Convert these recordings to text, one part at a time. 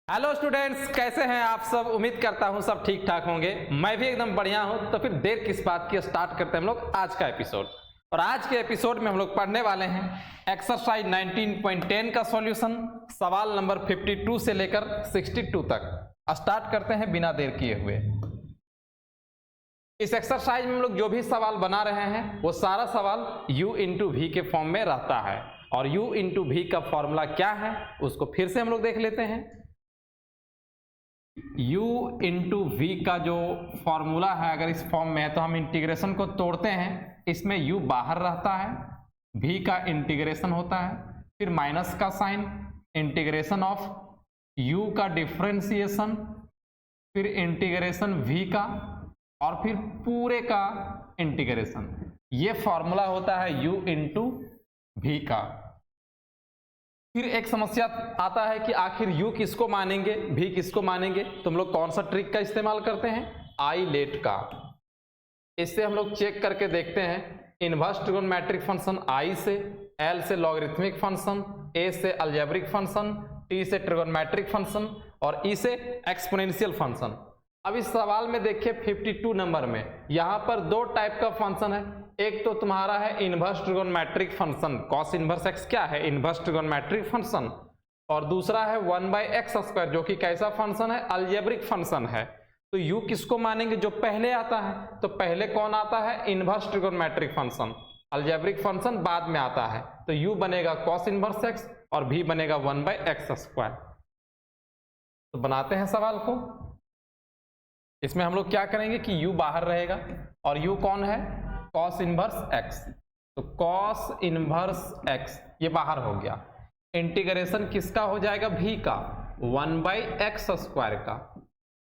Hello students, कैसे हैं आप सब। उम्मीद करता हूं सब ठीक ठाक होंगे। मैं भी एकदम बढ़िया हूं। तो फिर देर किस बात की, स्टार्ट करते हैं हम लोग आज का एपिसोड। और आज के एपिसोड में हम लोग पढ़ने वाले हैं एक्सरसाइज 19.10 का सॉल्यूशन, सवाल नंबर 52 से लेकर 62 तक। स्टार्ट करते हैं बिना देर किए हुए। इस एक्सरसाइज में हम लोग जो भी सवाल बना रहे हैं वो सारा सवाल u इंटू वी के फॉर्म में रहता है। और u इंटू वी का फॉर्मूला क्या है उसको फिर से हम लोग देख लेते हैं। u इंटू वी का जो फॉर्मूला है, अगर इस फॉर्म में है तो हम इंटीग्रेशन को तोड़ते हैं। इसमें u बाहर रहता है, v का इंटीग्रेशन होता है, फिर माइनस का साइन, इंटीग्रेशन ऑफ u का डिफरेंशिएशन, फिर इंटीग्रेशन v का, और फिर पूरे का इंटीग्रेशन। ये फॉर्मूला होता है u इंटू वी का। फिर एक समस्या आता है कि आखिर u किसको मानेंगे, v किसको मानेंगे। तो हम लोग कौन सा ट्रिक का इस्तेमाल करते हैं, आई लेट का। इससे हम लोग चेक करके देखते हैं इनवर्स ट्रिगोनोमेट्रिक फंक्शन i से, l से लॉगरिथमिक फंक्शन, a से अलजेब्रिक फंक्शन, t से ट्रिगोनोमेट्रिक फंक्शन और e से एक्सपोनेंशियल फंक्शन। अब इस सवाल में देखिए 52 नंबर में यहाँ पर दो टाइप का फंक्शन है। एक तो तुम्हारा है inverse trigonometric function, cos inverse x क्या है, इनवर्स ट्रिगोनोमेट्रिक फंक्शन। और दूसरा है 1/x² जो कि कैसा फंक्शन है, अलजेब्रिक फंक्शन है। तो u किसको मानेंगे, जो पहले आता है। तो पहले कौन आता है, inverse trigonometric function. Algebraic function बाद में आता है। तो u बनेगा कॉस इनवर्स x और v बनेगा 1/x²। तो बनाते हैं सवाल को। इसमें हम लोग क्या करेंगे कि u बाहर रहेगा और u कौन है, कॉस इनवर्स x। तो कॉस इनवर्स x ये बाहर हो गया। इंटीग्रेशन किसका हो जाएगा, v का 1/x² का,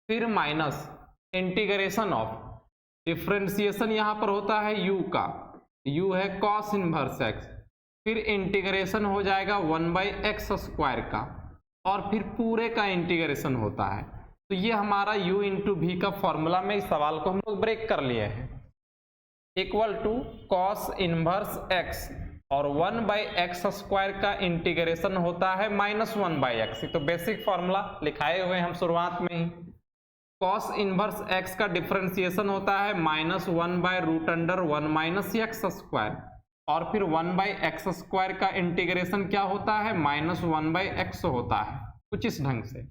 फिर माइनस इंटीग्रेशन ऑफ डिफरेंशिएशन यहां पर होता है u का, u है कॉस इनवर्स x, फिर इंटीग्रेशन हो जाएगा 1/x² का, और फिर पूरे का इंटीग्रेशन होता है। तो ये हमारा u इंटू वी का फॉर्मूला में इस सवाल को हम लोग ब्रेक कर लिए हैं। Equal to cos inverse x और 1/x² का इंटीग्रेशन होता है -1/x। तो बेसिक फॉर्मूला लिखाए हुए हम शुरुआत में ही। कॉस इनवर्स x का डिफरेंशिएशन होता है -1/√1 - x², और फिर 1/x² का इंटीग्रेशन क्या होता है, -1/x होता है, कुछ इस ढंग से।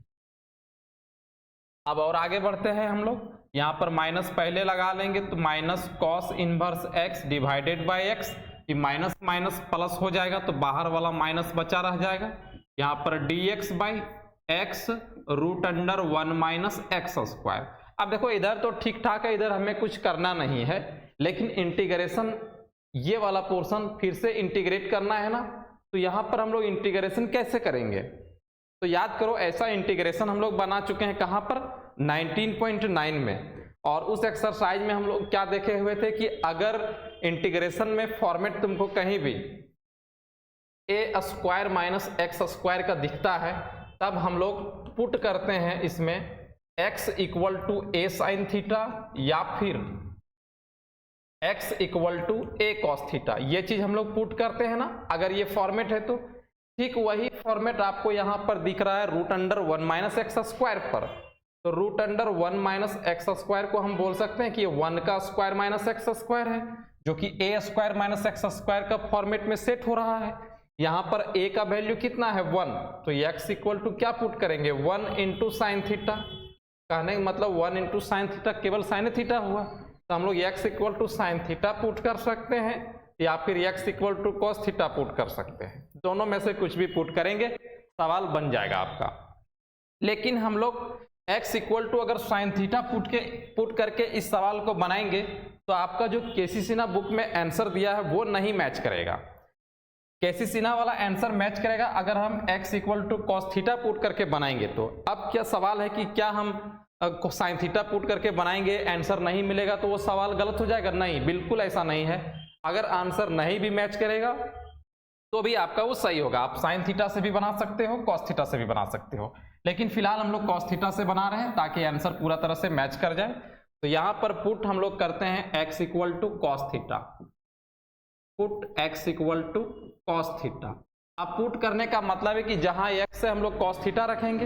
अब और आगे बढ़ते हैं हम लोग। यहाँ पर माइनस पहले लगा लेंगे तो minus cos inverse x divided bye x, ये माइनस माइनस प्लस हो जाएगा तो बाहर वाला माइनस बचा रह जाएगा। यहाँ पर dx/x√1 - x²। अब देखो इधर तो ठीक ठाक है, इधर हमें कुछ करना नहीं है, लेकिन इंटीग्रेशन ये वाला पोर्शन फिर से इंटीग्रेट करना है ना। तो यहाँ पर हम लोग इंटीग्रेशन कैसे करेंगे, तो याद करो ऐसा इंटीग्रेशन हम लोग बना चुके हैं कहां पर, 19.9 में। और उस एक्सरसाइज में हम लोग क्या देखे हुए थे कि अगर इंटीग्रेशन में फॉर्मेट तुमको कहीं भी a² - x² का दिखता है तब हम लोग पुट करते हैं इसमें x = a sin थीटा या फिर x = a cos थीटा। ये चीज हम लोग पुट करते हैं ना, अगर ये फॉर्मेट है तो। ठीक वही फॉर्मेट आपको यहां पर दिख रहा है √1 - x² पर। तो √1 - x² को हम बोल सकते हैं कि ये 1 का स्क्वायर माइनस x² है, जो कि a² - x² का फॉर्मेट में सेट हो रहा है। यहां पर a का वैल्यू कितना है, 1। तो x = क्या पुट करेंगे, 1 × sin थीटा। कहने का मतलब 1 × sin थीटा केवल sin थीटा हुआ, तो हम लोग x = sin थीटा पुट कर सकते हैं या फिर x = cos थीटा पुट कर सकते हैं। दोनों में से कुछ भी पुट करेंगे सवाल बन जाएगा आपका। लेकिन हम लोग x = अगर sin थीटा पुट करके इस सवाल को बनाएंगे तो आपका जो केसी सिन्हा बुक में आंसर दिया है वो नहीं मैच करेगा। केसी सिन्हा वाला आंसर मैच करेगा अगर हम x = cos थीटा पुट करके बनाएंगे। तो अब क्या सवाल है कि क्या हम sin थीटा पुट करके बनाएंगे, आंसर नहीं मिलेगा तो वो सवाल गलत हो जाएगा। नहीं, बिल्कुल ऐसा नहीं है। अगर आंसर नहीं भी मैच करेगा तो भी आपका वो सही होगा। आप sin थीटा से भी बना सकते हो, cos थीटा से भी बना सकते हो, लेकिन फिलहाल हम लोग cos थीटा से बना रहे हैं ताकि आंसर पूरा तरह से मैच कर जाए। तो यहां पर पुट हम लोग करते हैं x = cos theta, put x = cos theta. अब पुट करने का मतलब है कि जहां x से हम लोग cos थीटा रखेंगे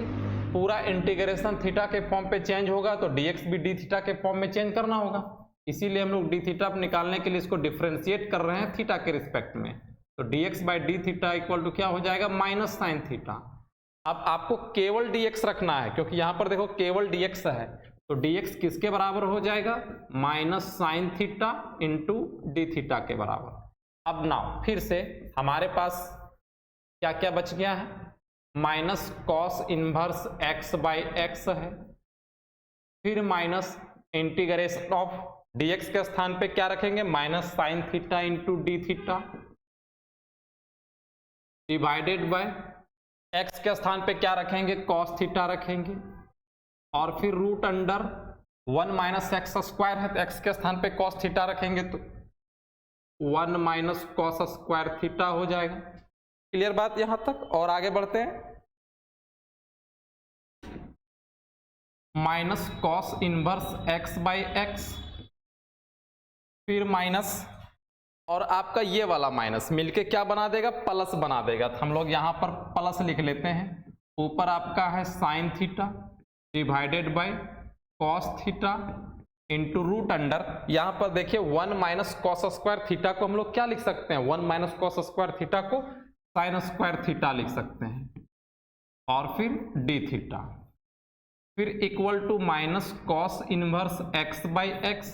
पूरा इंटीग्रेशन थीटा के फॉर्म पे चेंज होगा तो dx भी d थीटा के फॉर्म में चेंज करना होगा, इसीलिए हम लोग d थीटा निकालने के लिए इसको डिफ्रेंशिएट कर रहे हैं थीटा के रिस्पेक्ट में। तो dx by d theta equal to क्या हो जाएगा, माइनस साइन थीटा। अब आपको केवल dx रखना है क्योंकि यहां पर देखो केवल dx है, तो dx किसके बराबर हो जाएगा, minus sine theta into d theta के बराबर। अब नाउ फिर से हमारे पास क्या क्या बच गया है, minus cos inverse x by x है, फिर माइनस इंटीग्रेशन ऑफ dx के स्थान पे क्या रखेंगे, minus sine theta into d theta divided bye x के स्थान पे क्या रखेंगे, कॉस थीटा रखेंगे, और फिर root under 1 minus x square है तो x के स्थान पे कॉस थीटा रखेंगे तो 1 माइनस कॉस स्क्वायर थीटा हो जाएगा। क्लियर बात यहां तक, और आगे बढ़ते हैं। Minus cos inverse x by x, फिर माइनस, और आपका ये वाला माइनस मिलके क्या बना देगा, प्लस बना देगा। तो हम लोग यहां पर प्लस लिख लेते हैं, ऊपर आपका है sine theta divided by cos theta into root under, यहां पर देखिए 1 माइनस कॉस स्क्वायर थीटा को हम लोग क्या लिख सकते हैं, 1 माइनस कॉस स्क्वायर थीटा को साइन स्क्वायर थीटा लिख सकते हैं, और फिर डी थीटा, फिर equal to minus cos inverse x by x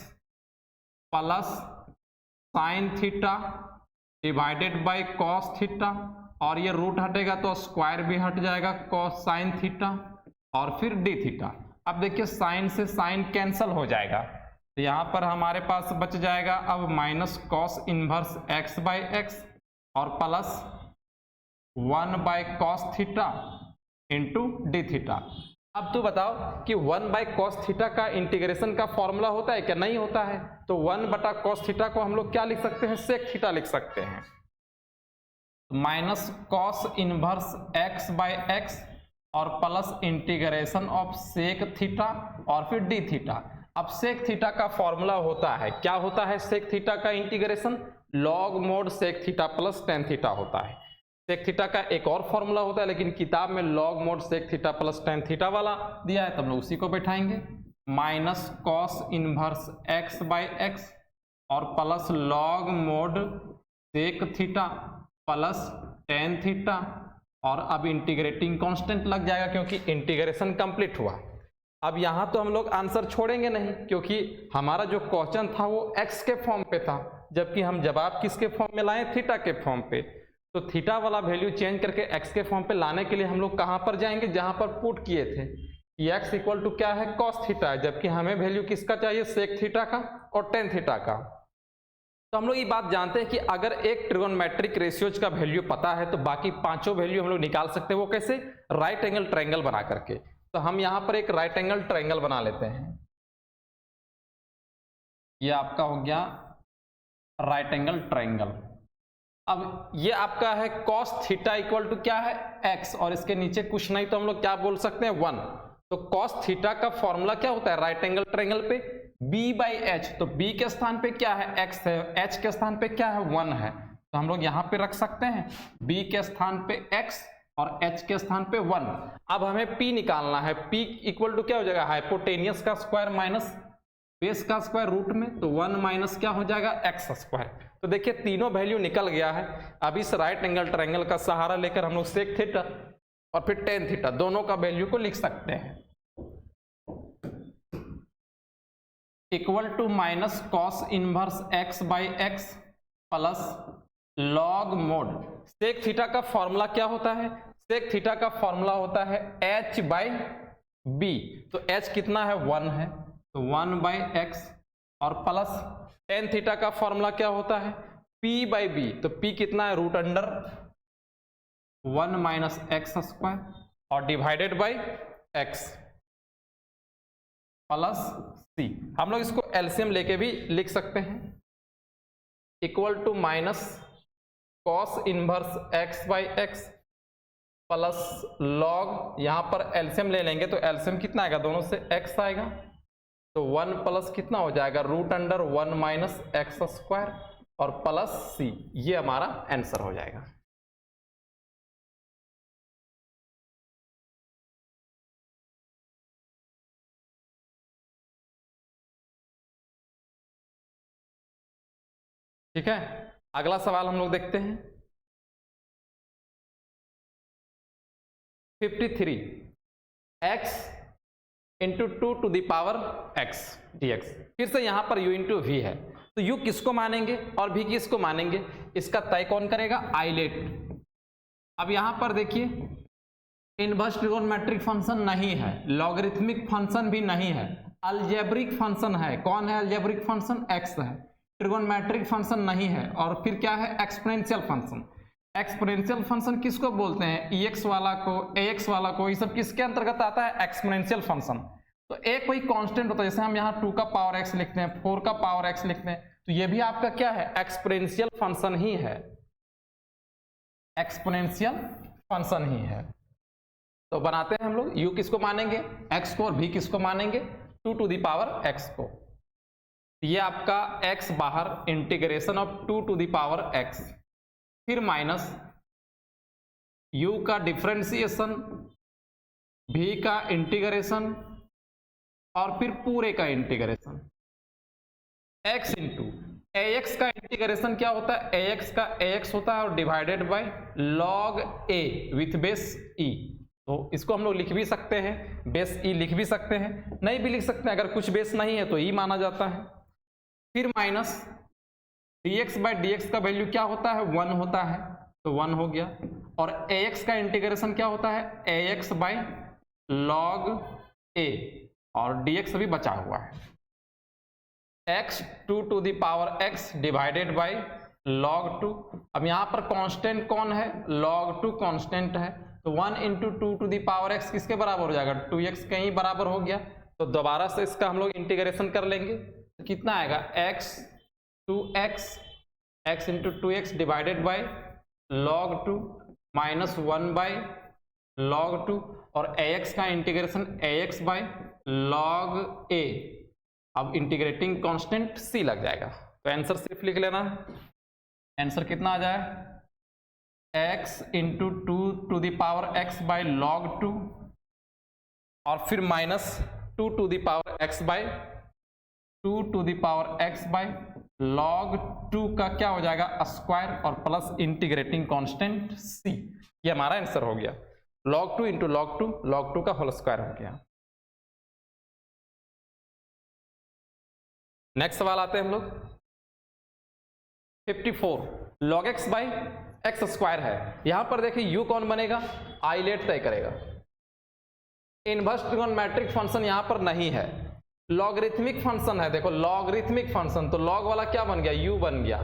plus sine theta divided by cos theta, और ये रूट हटेगा तो स्क्वायर भी हट जाएगा, कॉस साइन थीटा, और फिर डी थीटा। अब देखिए साइन से साइन कैंसल हो जाएगा तो यहां पर हमारे पास बच जाएगा अब minus cos inverse x by x और plus 1 by cos theta into d theta. अब तो बताओ कि 1 बाय कॉस थीटा का इंटीग्रेशन का फॉर्मूला होता है क्या, नहीं होता है, तो 1 बटा कॉस थीटा को हम लोग क्या लिख सकते हैं, सेक थीटा लिख सकते हैं। Minus cos inverse x by x और plus integration of sec theta और फिर डी थीटा। अब सेक थीटा का फॉर्मूला होता है, क्या होता है सेक थीटा का integration, log mod sec theta plus tan theta होता है। सेक थीटा का एक और फॉर्मूला होता है लेकिन किताब में log mod sec theta plus tan theta वाला दिया है, तो हम लोग उसी को बैठाएंगे। Minus cos inverse x by x और plus log mod sec theta plus tan theta, और अब इंटीग्रेटिंग कांस्टेंट लग जाएगा क्योंकि इंटीग्रेशन कंप्लीट हुआ। अब यहां तो हम लोग आंसर छोड़ेंगे नहीं क्योंकि हमारा जो क्वेश्चन था वो x के फॉर्म पे था, जबकि हम जवाब किसके फॉर्म में लाए, थीटा के फॉर्म पे। तो थीटा वाला वैल्यू चेंज करके x के फॉर्म पे लाने के लिए हम लोग कहां पर जाएंगे, जहां पर पुट किए थे x इक्वल टू क्या है, कॉस थीटा है, जबकि हमें वैल्यू किसका चाहिए, सेक थीटा का और टेन थीटा का। तो हम लोग ये बात जानते हैं कि अगर एक ट्रिगोनोमेट्रिक रेशियोज का वैल्यू पता है तो बाकी पांचों वैल्यू हम लोग निकाल सकते हैं। वो कैसे, राइट एंगल ट्रायंगल बना करके। तो हम यहां पर एक राइट एंगल ट्रायंगल बना लेते हैं, ये आपका हो गया राइट एंगल ट्रायंगल। अब ये आपका है कॉस थीटा इक्वल टू क्या है, x, और इसके नीचे कुछ नहीं तो हम लोग क्या बोल सकते हैं, 1। तो कॉस थीटा का फॉर्मूला क्या होता है राइट एंगल ट्रायंगल पे, b बाई एच। तो b के स्थान पे क्या है, x है, h के स्थान पे क्या है, 1 है, तो हम लोग यहां पे रख सकते हैं b के स्थान पे x और h के स्थान पे 1। अब हमें p निकालना है, p इक्वल टू क्या हो जाएगा, हाइपोटेनियस का स्क्वायर माइनस बेस का स्क्वायर रूट में, तो 1 माइनस क्या हो जाएगा, x स्क्वायर। तो देखिए तीनों वैल्यू निकल गया है। अब इस राइट एंगल ट्रायंगल का सहारा लेकर हम लोग सेक थीटा और फिर टेन थीटा दोनों का वैल्यू को लिख सकते हैं, equal to minus cos inverse x by x plus log mod sec theta का फॉर्मूला क्या होता है, सेक थीटा का फॉर्मूला होता है h बाई b। तो h कितना है, 1 है, तो 1 बाई एक्स और प्लस टेन थीटा का फॉर्मूला क्या होता है, p बाई b। तो p कितना है, root under 1 minus x square और divided by x plus c। हम लोग इसको एलसीएम लेके भी लिख सकते हैं, equal to minus cos inverse x by x plus log, यहां पर एलसीएम ले लेंगे तो एलसीएम कितना आएगा, दोनों से x आएगा, तो 1 प्लस कितना हो जाएगा, root under 1 minus x square और प्लस c। ये हमारा आंसर हो जाएगा। ठीक है, अगला सवाल हम लोग देखते हैं 53 x into 2 to the power x dx। फिर से यहां पर u इंटू वी है, तो u किसको मानेंगे और v किसको मानेंगे, इसका तय कौन करेगा, आइलेट। अब यहां पर देखिए इनवर्स ट्रिगोनोमेट्रिक फंक्शन नहीं है, लॉगरिथमिक फंक्शन भी नहीं है, अलजेब्रिक फंक्शन है। कौन है अलजेब्रिक फंक्शन, x है। ट्रिगोनोमेट्रिक फंक्शन नहीं है, और फिर क्या है, एक्सपोनेंशियल फंक्शन। एक्सपोनेंशियल फंक्शन किसको बोलते हैं, ex वाला को, ax वाला को, ये सब किसके अंतर्गत आता है, एक्सपोनेंशियल फंक्शन। तो एक कोई कांस्टेंट होता है, जैसे हम यहाँ 2 का पावर x लिखते हैं, 4 का पावर x लिखते हैं, तो ये भी आपका क्या है, एक्सपोनेंशियल फंक्शन ही है, एक्सपोनेंशियल फंक्शन ही है। तो बनाते हैं हम लोग, u किसको मानेंगे, x को, और v किसको मानेंगे, 2 टू द पावर x को। ये आपका x बाहर, integration of 2 to the power x, फिर माइनस u का डिफरेंशिएशन, v का इंटीग्रेशन, और फिर पूरे का इंटीग्रेशन, x इंटू ax का इंटीग्रेशन क्या होता है, ax का ax होता है और divided by log a with base e। तो इसको हम लोग लिख भी सकते हैं, बेस e लिख भी सकते हैं, नहीं भी लिख सकते हैं, अगर कुछ बेस नहीं है तो e माना जाता है। फिर माइनस dx बाई dx का वैल्यू क्या होता है, 1 होता है, तो 1 हो गया। और ax का इंटीग्रेशन क्या होता है, ax बाई log a, और dx अभी बचा हुआ है, x 2 to the power x divided by log 2। अब यहाँ पर कांस्टेंट कौन है, log 2 कांस्टेंट है, तो 1 into 2 to the power x किसके बराबर हो जाएगा, 2x कहीं बराबर हो गया। तो दोबारा से इसका हम लोग इंटीग्रेशन कर लेंगे, तो कितना आएगा, x 2x into 2x divided by log 2 minus 1 by log 2, और ax का integration ax by log a। अब इंटीग्रेटिंग कांस्टेंट c लग जाएगा, तो आंसर सिर्फ लिख लेना है। आंसर कितना आ जाए, x into 2 to the power x by log 2, और फिर minus 2 to the power x by 2 to the power x by log 2 का क्या हो जाएगा, स्क्वायर, और प्लस इंटीग्रेटिंग कांस्टेंट c। ये हमारा आंसर हो गया, log 2 इंटू log 2 का होल स्क्वायर हो गया। नेक्स्ट सवाल आते हैं हम लोग 54 log x by x square है। यहां पर देखिए u कौन बनेगा, आइलेट तय करेगा। इनवर्स ट्रिगोनोमेट्रिक फंक्शन यहां पर नहीं है, लॉगरिथमिक फंक्शन है। देखो लॉगरिथमिक फंक्शन, तो लॉग वाला क्या बन गया, u बन गया,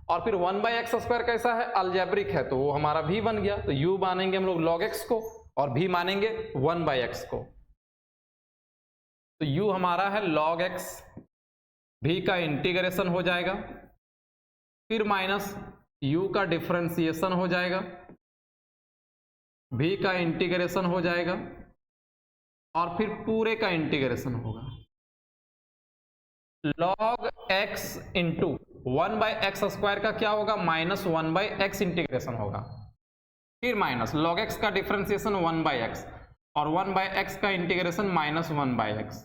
और फिर 1 बाई एक्स स्क्वायर कैसा है, अलजेब्रिक है, तो वो हमारा v बन गया। तो u मानेंगे हम लोग log x को, और v मानेंगे 1 बाई एक्स को। तो u हमारा है log x, v का इंटीग्रेशन हो जाएगा, फिर माइनस u का डिफरेंशिएशन हो जाएगा, v का इंटीग्रेशन हो जाएगा, और फिर पूरे का इंटीग्रेशन होगा। log x into 1 by x square का क्या होगा, माइनस 1 बाई एक्स इंटीग्रेशन होगा, फिर माइनस log x का डिफरेंशिएशन 1 बाई एक्स, और 1 बाई एक्स का integration minus 1 by x,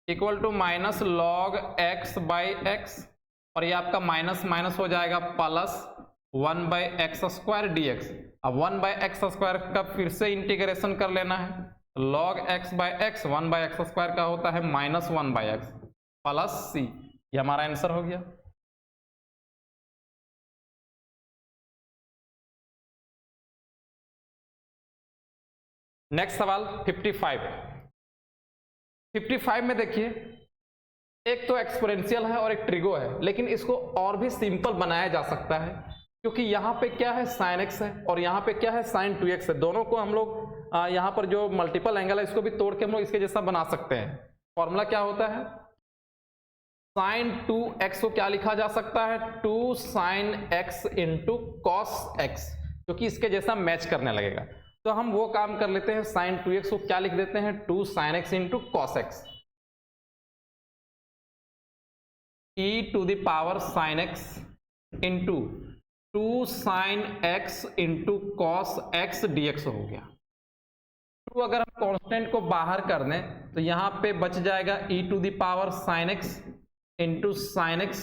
equal to minus log x by x, और ये आपका माइनस माइनस हो जाएगा plus 1 by x square dx। अब 1 बाई एक्स स्क्वायर का फिर से इंटीग्रेशन कर लेना है, log x by x 1 by x square का होता है minus 1 by x plus c। ये हमारा आंसर हो गया। नेक्स्ट सवाल 55 में देखिए, एक तो एक्सपोनेंशियल है और एक ट्रिगो है, लेकिन इसको और भी सिंपल बनाया जा सकता है, क्योंकि यहाँ पे क्या है sin x है, और यहाँ पे क्या है sin 2x है। दोनों को हम लोग यहाँ पर जो मल्टीपल एंगल है इसको भी तोड़ के हम लोग इसके जैसा बना सकते हैं। फॉर्मूला क्या होता है, sin 2x को क्या लिखा जा सकता है, 2 sin x into cos x, जो कि इसके जैसा मैच करने लगेगा। तो हम वो काम कर लेते हैं, sin 2x को क्या लिख देते हैं, 2 sin x into cos x, e to the power sin x into 2 sin x into cos x dx हो गया। तो अगर हम कांस्टेंट को बाहर कर दें तो यहां पे बच जाएगा e to the power sin x into sin x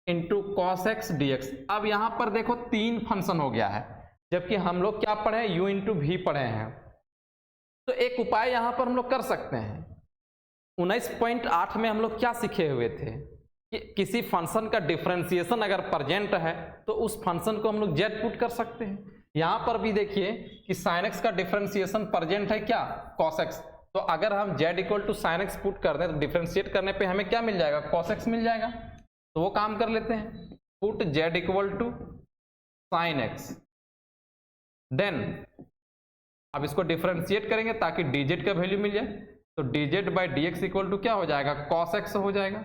into cos x d x. अब यहाँ पर देखो 3 फंक्शन हो गया है, जबकि हम लोग क्या पढ़े हैं, u इंटू भी पढ़े हैं। तो एक उपाय यहाँ पर हम लोग कर सकते हैं। 19.8 में हम लोग क्या सीखे हुए थे कि किसी फंक्शन का डिफरेंशिएशन अगर प्रेजेंट है तो उस फंक्शन को हम लोग z पुट कर सकते हैं। यहाँ पर भी देखिए कि sin x का डिफरेंशिएशन प्रेजेंट है क्या, cos x। तो अगर हम z equal to sine x put कर दें तो डिफरेंशिएट करने पे हमें क्या मिल जाएगा, cos x मिल जाएगा। तो वो काम कर लेते हैं, put z equal to sine x, then अब इसको डिफरेंशिएट करेंगे ताकि dz का वैल्यू मिल जाए। तो dz by d x equal to क्या हो जाएगा, cos x हो जाएगा।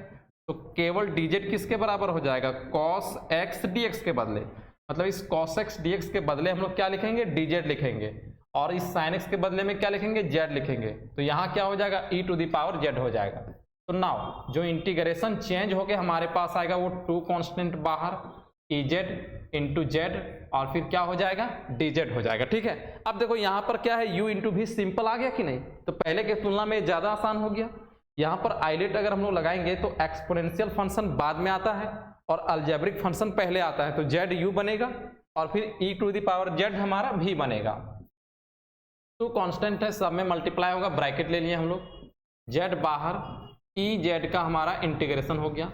तो केवल dz किसके बराबर हो जाएगा, cos x dx के बदले, मतलब इस cos x dx के बदले हम लोग क्या लिखेंगे, dz लिखेंगे, और इस sin x के बदले में क्या लिखेंगे, z लिखेंगे। तो यहाँ क्या हो जाएगा, e to the power z हो जाएगा। तो नाउ जो इंटीग्रेशन चेंज होके हमारे पास आएगा वो 2 कांस्टेंट बाहर, ez इंटू जेड, और फिर क्या हो जाएगा, dz हो जाएगा। ठीक है, अब देखो यहाँ पर क्या है, u इंटू भी सिंपल आ गया कि नहीं, तो पहले के तुलना में ज़्यादा आसान हो गया। यहाँ पर आइलेट अगर हम लोग लगाएंगे तो एक्सपोनेंशियल फंक्शन बाद में आता है और अलजेब्रिक फंक्शन पहले आता है, तो जेड यू बनेगा और फिर e to the power z हमारा भी बनेगा। तो कांस्टेंट है, सब में मल्टीप्लाई होगा, ब्रैकेट ले लिए हम लोग, जेड बाहर, ई जेड का हमारा इंटीग्रेशन हो गया,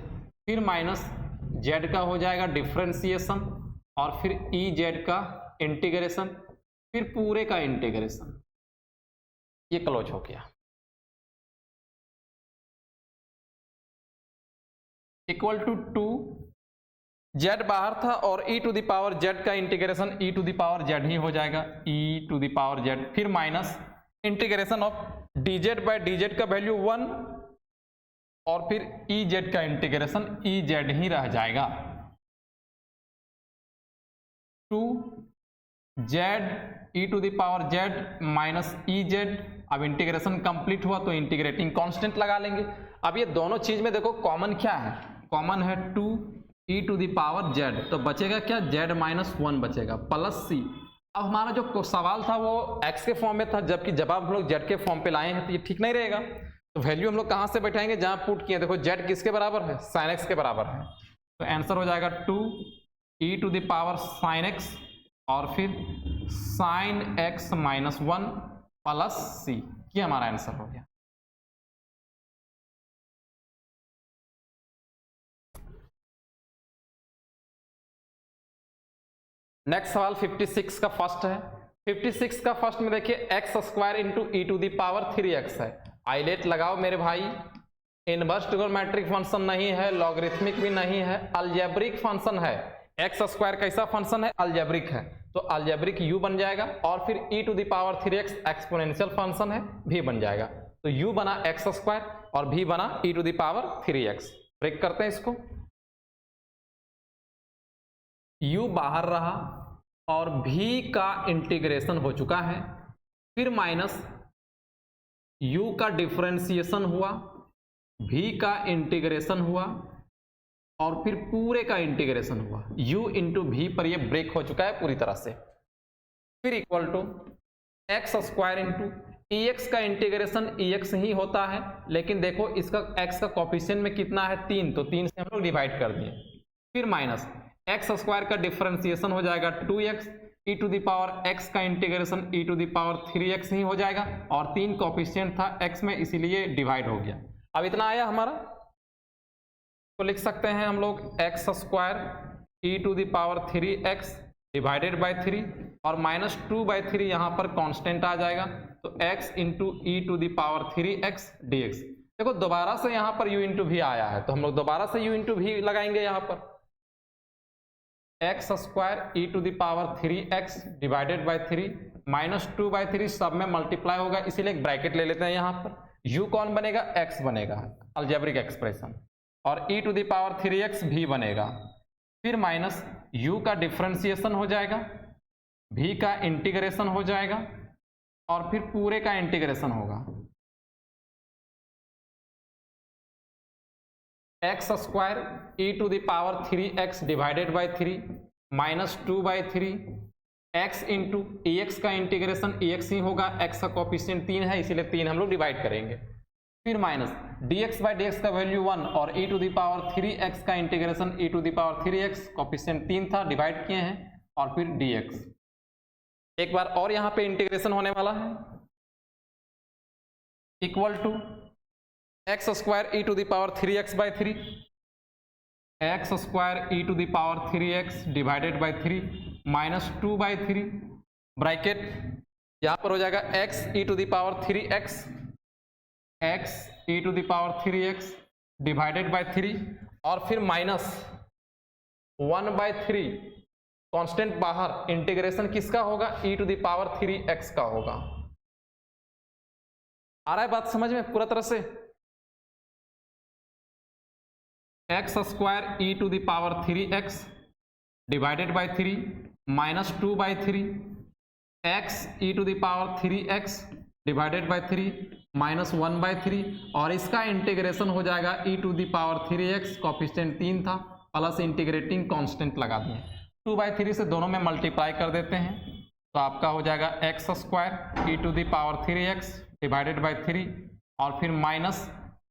फिर माइनस जेड का हो जाएगा डिफरेंशिएशन, और फिर ई जेड का इंटीग्रेशन, फिर पूरे का इंटीग्रेशन, ये क्लोज हो गया। इक्वल टू 2, जेड बाहर था और e to the power z का integration e to the power z ही हो जाएगा, e to the power z, फिर minus integration of dz by dz का वैल्यू 1, और फिर e z का इंटीग्रेशन e z ही रह जाएगा। 2 z e to the power z minus e z। अब इंटीग्रेशन कंप्लीट हुआ तो इंटीग्रेटिंग कांस्टेंट लगा लेंगे। अब ये दोनों चीज में देखो कॉमन क्या है, कॉमन है 2 e to the power z, तो बचेगा क्या, z माइनस 1 बचेगा, प्लस c। अब हमारा जो सवाल था वो x के फॉर्म में था, जबकि जब आप हम लोग z के फॉर्म पे लाए हैं तो ये ठीक नहीं रहेगा। तो वैल्यू हम लोग कहाँ से बैठाएंगे, जहाँ पुट किए, देखो z किसके बराबर है, sin x के बराबर है, तो आंसर हो जाएगा 2 e to the power sin x और फिर sin x minus 1 plus c, ये हमारा आंसर हो गया। नेक्स्ट सवाल 56 का फर्स्ट है। 56 का फर्स्ट में देखिए x square into e to the power 3x है। आइलेट लगाओ मेरे भाई, इनवर्स ट्रिगोनोमेट्रिक फंक्शन नहीं है, लॉगरिथमिक भी नहीं है, अलजेब्रिक फंक्शन है। एक्स स्क्वायर कैसा फंक्शन है, अलजेब्रिक है, तो अलजेब्रिक u बन जाएगा, और फिर e to the power 3x exponential function है, v बन जाएगा। तो u बना एक्स स्क्वायर और v बना e to the power 3x। Break करते हैं इसको, u बाहर रहा और v का इंटीग्रेशन हो चुका है, फिर माइनस u का डिफरेंशिएशन हुआ, v का इंटीग्रेशन हुआ, और फिर पूरे का इंटीग्रेशन हुआ। u इंटू वी पर ये ब्रेक हो चुका है पूरी तरह से। फिर equal to x square into ex का इंटीग्रेशन ex ही होता है, लेकिन देखो इसका x का कोफिशिएंट में कितना है, 3, तो 3 से हम लोग डिवाइड कर दिए। फिर माइनस एक्स स्क्वायर का डिफरेंशिएशन हो जाएगा 2x, e to the power x का integration e to the power 3x ही हो जाएगा, और 3 कोफिशिएंट था x में इसीलिए डिवाइड हो गया। अब इतना आया हमारा, तो लिख सकते हैं हम लोग x square e to the power 3x divided by 3, और माइनस 2/3 यहाँ पर कांस्टेंट आ जाएगा, तो x into e to the power 3x dx। देखो दोबारा से यहाँ पर u इंटू भी आया है, तो हम लोग दोबारा से u इंटू भी लगाएंगे यहाँ पर, x square e to the power 3x divided by 3 minus 2/3 सब में मल्टीप्लाई होगा, इसीलिए एक ब्रैकेट ले लेते हैं यहाँ पर। u कौन बनेगा, x बनेगा, अलजेब्रिक एक्सप्रेशन, और e to the power 3x भी बनेगा। फिर माइनस u का डिफरेंशिएशन हो जाएगा, v का इंटीग्रेशन हो जाएगा, और फिर पूरे का इंटीग्रेशन होगा। X square e to the power 3x divided by 3 minus 2/3 x into ex का इंटीग्रेशन ex ही होगा, x का कोफिशिएंट 3 है इसीलिए 3 हम लोग डिवाइड करेंगे। फिर माइनस dx बाई डी का वैल्यू 1 और e to the power 3x का integration e to the power 3x coefficient 3 था, डिवाइड किए हैं और फिर dx। एक बार और यहां पे इंटीग्रेशन होने वाला है, equal to x square e to the power 3x by 3, x square e to the power 3x divided by 3 minus 2 by 3, bracket यहां पर हो जाएगा x e to the power 3x, x e to the power 3x divided by 3 और फिर minus 1 by 3, constant बाहर, integration किसका होगा, e to the power 3x का होगा। आ रहा है बात समझ में पूरा तरह से? X square e to the power 3x divided by 3 minus 2 by 3, x e to the power 3x divided by 3 minus 1 by 3 और इसका इंटीग्रेशन हो जाएगा e to the power 3x, coefficient 3 था, प्लस इंटीग्रेटिंग कांस्टेंट लगा दिए, 2 by 3 से दोनों में मल्टीप्लाई कर देते हैं तो आपका हो जाएगा x square e to the power 3x divided by 3 और फिर minus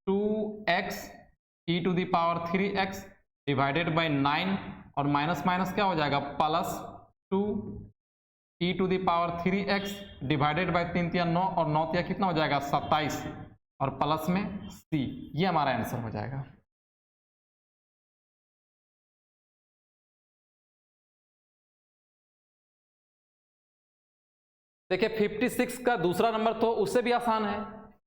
2x e to the power 3x divided by 9 और माइनस माइनस क्या हो जाएगा, plus 2 e to the power 3x divided by 3 तिया 9 और 9 तिया कितना हो जाएगा 27 और प्लस में c, ये हमारा आंसर हो जाएगा। देखिए 56 का दूसरा नंबर तो उससे भी आसान है,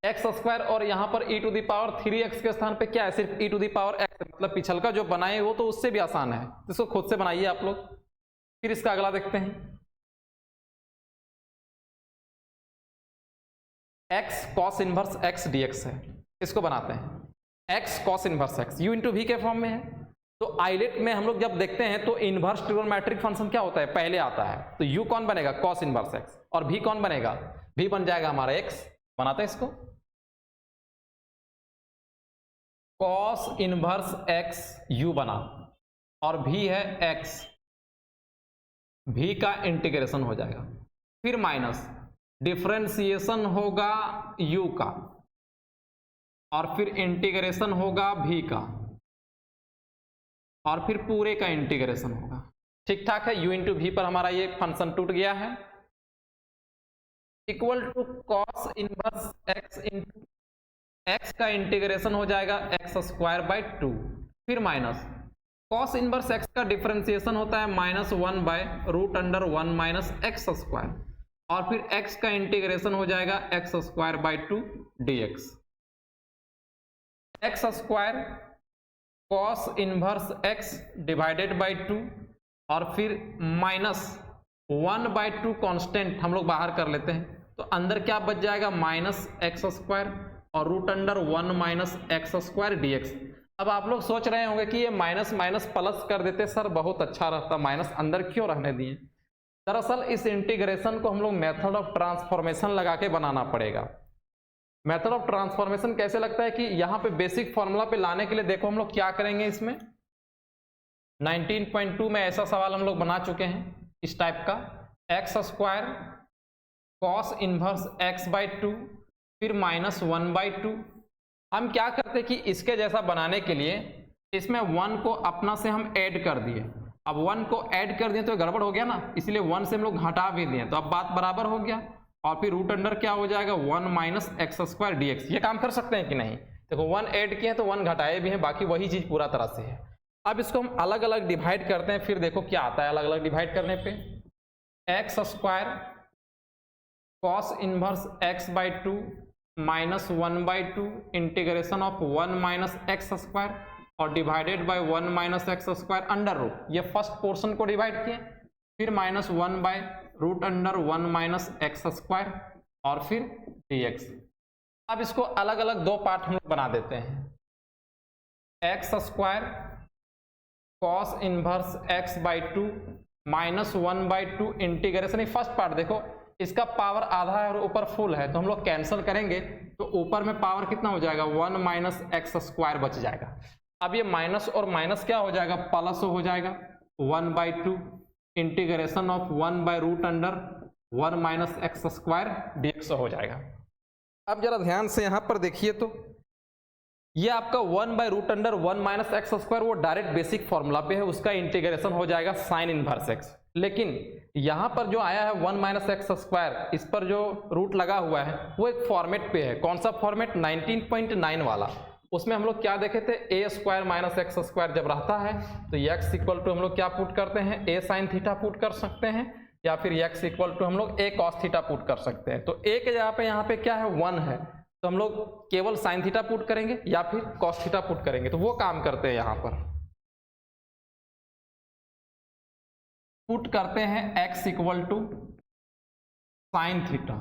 एक्स स्क्वायर और यहां पर e to the power 3x के स्थान पे क्या है, सिर्फ e to the power x, मतलब पिछल का जो बनाए वो तो उससे भी आसान है, इसको खुद से बनाइए आप लोग। फिर इसका अगला देखते हैं, x cos inverse x dx है, इसको बनाते हैं। x cos inverse x u into v के फॉर्म में है, तो आइलेट में हम लोग जब देखते हैं तो इनवर्स ट्रिगोनोमेट्रिक फंक्शन क्या होता है, पहले आता है, तो u कौन बनेगा, cos इनवर्स x, और v कौन बनेगा, v बन जाएगा हमारा x, बनाते हैं इसको, cos इनवर्स x u बना और v है x, v का इंटीग्रेशन हो जाएगा, फिर माइनस डिफरेंशिएशन होगा u का और फिर इंटीग्रेशन होगा v का और फिर पूरे का इंटीग्रेशन होगा। ठीक ठाक है, u इंटू वी पर हमारा ये फंक्शन टूट गया है, equal to cos inverse x into x का इंटीग्रेशन हो जाएगा x स्क्वायर बाई 2, फिर माइनस cos इनवर्स x का डिफरेंशिएशन होता है minus 1 by root under 1 minus x square और फिर x का इंटीग्रेशन हो जाएगा x square by 2 dx, x स्क्वायर cos inverse x divided by 2 और फिर माइनस 1 बाई 2 कॉन्स्टेंट हम लोग बाहर कर लेते हैं, तो अंदर क्या बच जाएगा, माइनस एक्स स्क्वायर और root under 1 minus x square dx। अब आप लोग सोच रहे होंगे कि ये माइनस माइनस प्लस कर देते सर, बहुत अच्छा रहता, माइनस अंदर क्यों रहने दिए। दरअसल इस इंटीग्रेशन को हम लोग मेथड ऑफ ट्रांसफॉर्मेशन लगा के बनाना पड़ेगा। मेथड ऑफ ट्रांसफॉर्मेशन कैसे लगता है कि यहाँ पे बेसिक फॉर्मूला पे लाने के लिए देखो हम लोग क्या करेंगे, इसमें 19.2 में ऐसा सवाल हम लोग बना चुके हैं इस टाइप का, x square cos inverse x by 2 फिर माइनस 1 बाई 2। हम क्या करते कि इसके जैसा बनाने के लिए इसमें 1 को अपना से हम ऐड कर दिए, अब 1 को ऐड कर दिए तो गड़बड़ हो गया ना, इसलिए 1 से हम लोग हटा भी दिए, तो अब बात बराबर हो गया और फिर रूट अंडर क्या हो जाएगा 1 माइनस एक्स स्क्वायर dx। ये काम कर सकते हैं कि नहीं, देखो 1 ऐड किए तो 1 घटाए भी हैं, बाकी वही चीज पूरा तरह से है। अब इसको हम अलग अलग डिवाइड करते हैं, फिर देखो क्या आता है अलग अलग डिवाइड करने पे, x square cos inverse x by 2 minus 1 by 2 integration of 1 minus x square और divided by 1 minus x square under root, ये फर्स्ट पोर्शन को डिवाइड किए, फिर minus 1 by root under 1 minus x square और फिर dx। अब इसको अलग अलग दो पार्ट हम लोग बना देते हैं, x square cos inverse x by 2 minus 1 by 2 integration, first part देखो इसका पावर आधा है और ऊपर फुल है, तो हम लोग कैंसिल करेंगे तो ऊपर में पावर कितना हो जाएगा 1 माइनस एक्स स्क्वायर बच जाएगा। अब ये माइनस और माइनस क्या हो जाएगा प्लस हो जाएगा 1 by 2 integration of 1 by root under 1 minus x square dx हो जाएगा। अब जरा ध्यान से यहाँ पर देखिए तो ये आपका 1/√1 माइनस एक्स स्क्वायर वो डायरेक्ट बेसिक फॉर्मूला पे है, उसका इंटीग्रेशन हो जाएगा साइन इनवर्स एक्स। लेकिन यहां पर जो आया है 1 माइनस एक्स स्क्वायर, इस पर जो रूट लगा हुआ है वो एक फॉर्मेट पे है। कौन सा फॉर्मेट? 19.9 वाला। उसमें हम लोग क्या देखे थे, ए स्क्वायर माइनस एक्स स्क्वायर जब रहता है तो एक्स इक्वल टू हम लोग क्या पुट करते हैं, ए साइन थीटा पुट कर सकते हैं, या फिर एक्स इक्वल टू हम लोग ए कॉस थीटा पुट कर सकते हैं। तो ए के जगह पे यहाँ पे क्या है 1 है, तो हम लोग केवल साइन थीटा पुट करेंगे या फिर कॉस थीटा पुट करेंगे। तो वो काम करते हैं, यहाँ पर पुट करते हैं x equal to sine theta.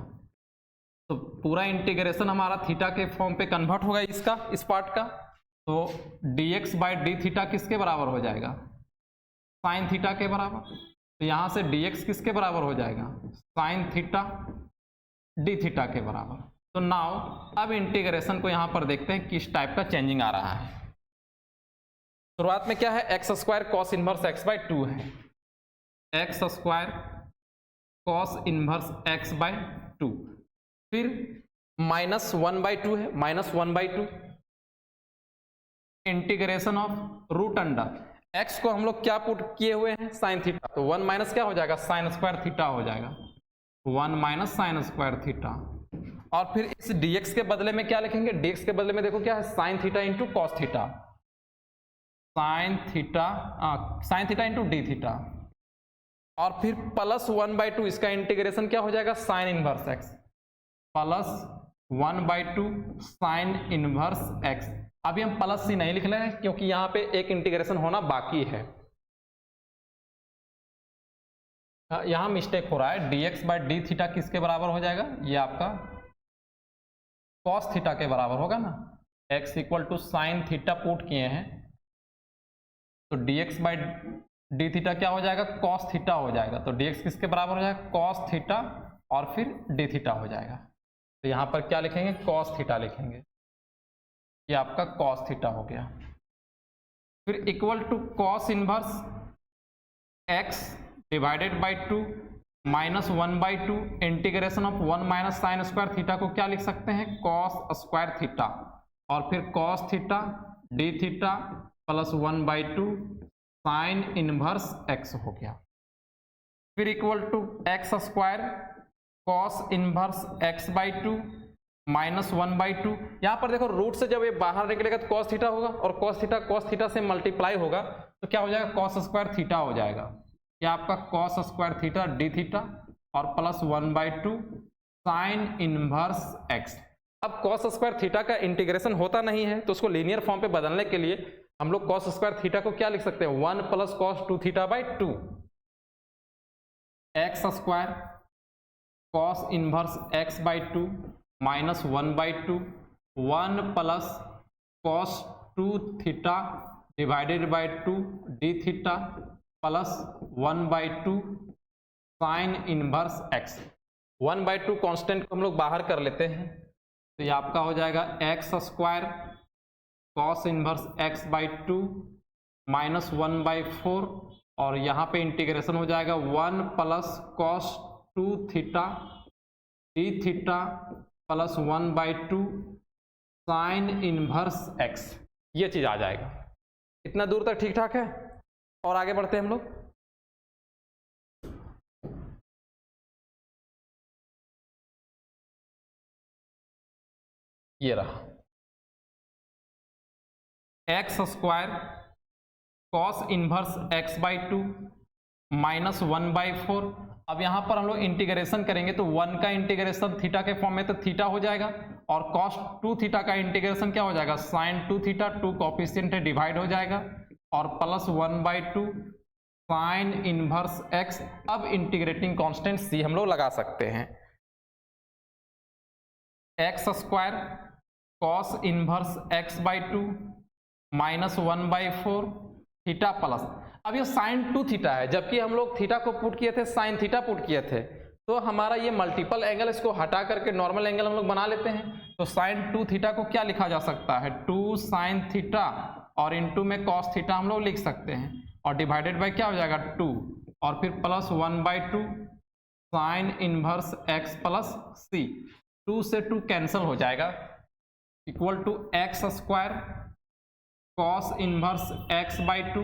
तो पूरा इंटीग्रेशन हमारा थीटा के फॉर्म पे कन्वर्ट होगा इसका, इस पार्ट का। तो dx बाई डी थीटा किसके बराबर हो जाएगा, साइन थीटा के बराबर। तो यहाँ से dx किसके बराबर हो जाएगा, साइन थीटा डी थीटा के बराबर। तो नाउ अब इंटीग्रेशन को यहाँ पर देखते हैं किस टाइप का चेंजिंग आ रहा है। शुरुआत में क्या है, x square cos inverse x by 2 है, x square cos inverse x by 2, फिर -1/2 है, -1/2 integration of root under x को हम लोग क्या पुट किए हुए हैं, साइन थीटा। तो 1 माइनस क्या हो जाएगा, साइन स्क्वायर थीटा हो जाएगा, 1 माइनस साइन स्क्वायर थीटा। और फिर इस dx के बदले में क्या लिखेंगे, dx के बदले में देखो क्या है, sine theta into cos theta, sine theta into d theta. और फिर +1/2 इसका इंटीग्रेशन क्या हो जाएगा, sine inverse x, +1/2 sine inverse x. अभी हम प्लस सी नहीं लिख रहे हैं क्योंकि यहां पे एक इंटीग्रेशन होना बाकी है, यहां मिस्टेक हो रहा है। dx बाई डी थीटा किसके बराबर हो जाएगा, ये आपका कॉस थीटा के बराबर होगा ना। x equal to sine theta put किए हैं तो dx बाई डी थीटा क्या हो जाएगा, कॉस थीटा हो जाएगा। तो dx किसके बराबर हो जाएगा, कॉस थीटा, और फिर डी थीटा हो जाएगा। तो यहाँ पर क्या लिखेंगे, कॉस थीटा लिखेंगे, ये आपका कॉस थीटा हो गया। फिर equal to cos inverse x divided by 2 -1/2 integration of 1 minus sine square theta को क्या लिख सकते हैं, कॉस स्क्वायर थीटा, और फिर cos theta d theta +1/2 sine inverse x हो गया। फिर equal to x square cos inverse x by 2 -1/2। यहां पर देखो रूट से जब ये बाहर निकलेगा तो कॉस थीटा होगा, और कॉस थीटा से मल्टीप्लाई होगा तो क्या हो जाएगा, कॉस स्क्वायर थीटा हो जाएगा। ये आपका cos square theta d theta और +1/2 साइन इनवर्स x। अब कॉस स्क्वायर थीटा का इंटीग्रेशन होता नहीं है तो उसको लीनियर फॉर्म पे बदलने के लिए हम लोग कॉस स्क्वायर थीटा को क्या लिख सकते हैं, 1 + cos 2 theta by 2, x square cos inverse x by 2 -1/2 1 + cos 2 theta divided by 2 D theta +1/2 sine inverse x। 1/2 constant को हम लोग बाहर कर लेते हैं तो ये आपका हो जाएगा x square cos inverse x by 2 -1/4, और यहाँ पे इंटीग्रेशन हो जाएगा 1 + cos 2 theta d theta +1/2 sine inverse x। ये चीज आ जाएगा। इतना दूर तक ठीक ठाक है, और आगे बढ़ते हैं हम लोग। ये रहा x square cos inverse x by 2 -1/4। अब यहां पर हम लोग इंटीग्रेशन करेंगे तो 1 का इंटीग्रेशन थीटा के फॉर्म में तो थीटा हो जाएगा, और cos 2 थीटा का इंटीग्रेशन क्या हो जाएगा, साइन 2 थीटा, 2 कोफिशिएंट है डिवाइड हो जाएगा, और +1/2 साइन इनवर्स x। अब इंटीग्रेटिंग कांस्टेंट c हम लोग लगा सकते हैं, x square cos inverse x by 2 -1/4 theta plus, अब ये साइन 2 थीटा है, जबकि हम लोग थीटा को पुट किए थे, साइन थीटा पुट किए थे, तो हमारा ये मल्टीपल एंगल, इसको हटा करके नॉर्मल एंगल हम लोग बना लेते हैं। तो साइन 2 थीटा को क्या लिखा जा सकता है, 2 साइन थीटा, और इनटू में कॉस थीटा हम लोग लिख सकते हैं, और डिवाइडेड बाय क्या हो जाएगा 2, और फिर +1/2 sine inverse x plus c। 2 से 2 कैंसिल हो जाएगा, equal to x square cos inverse x by 2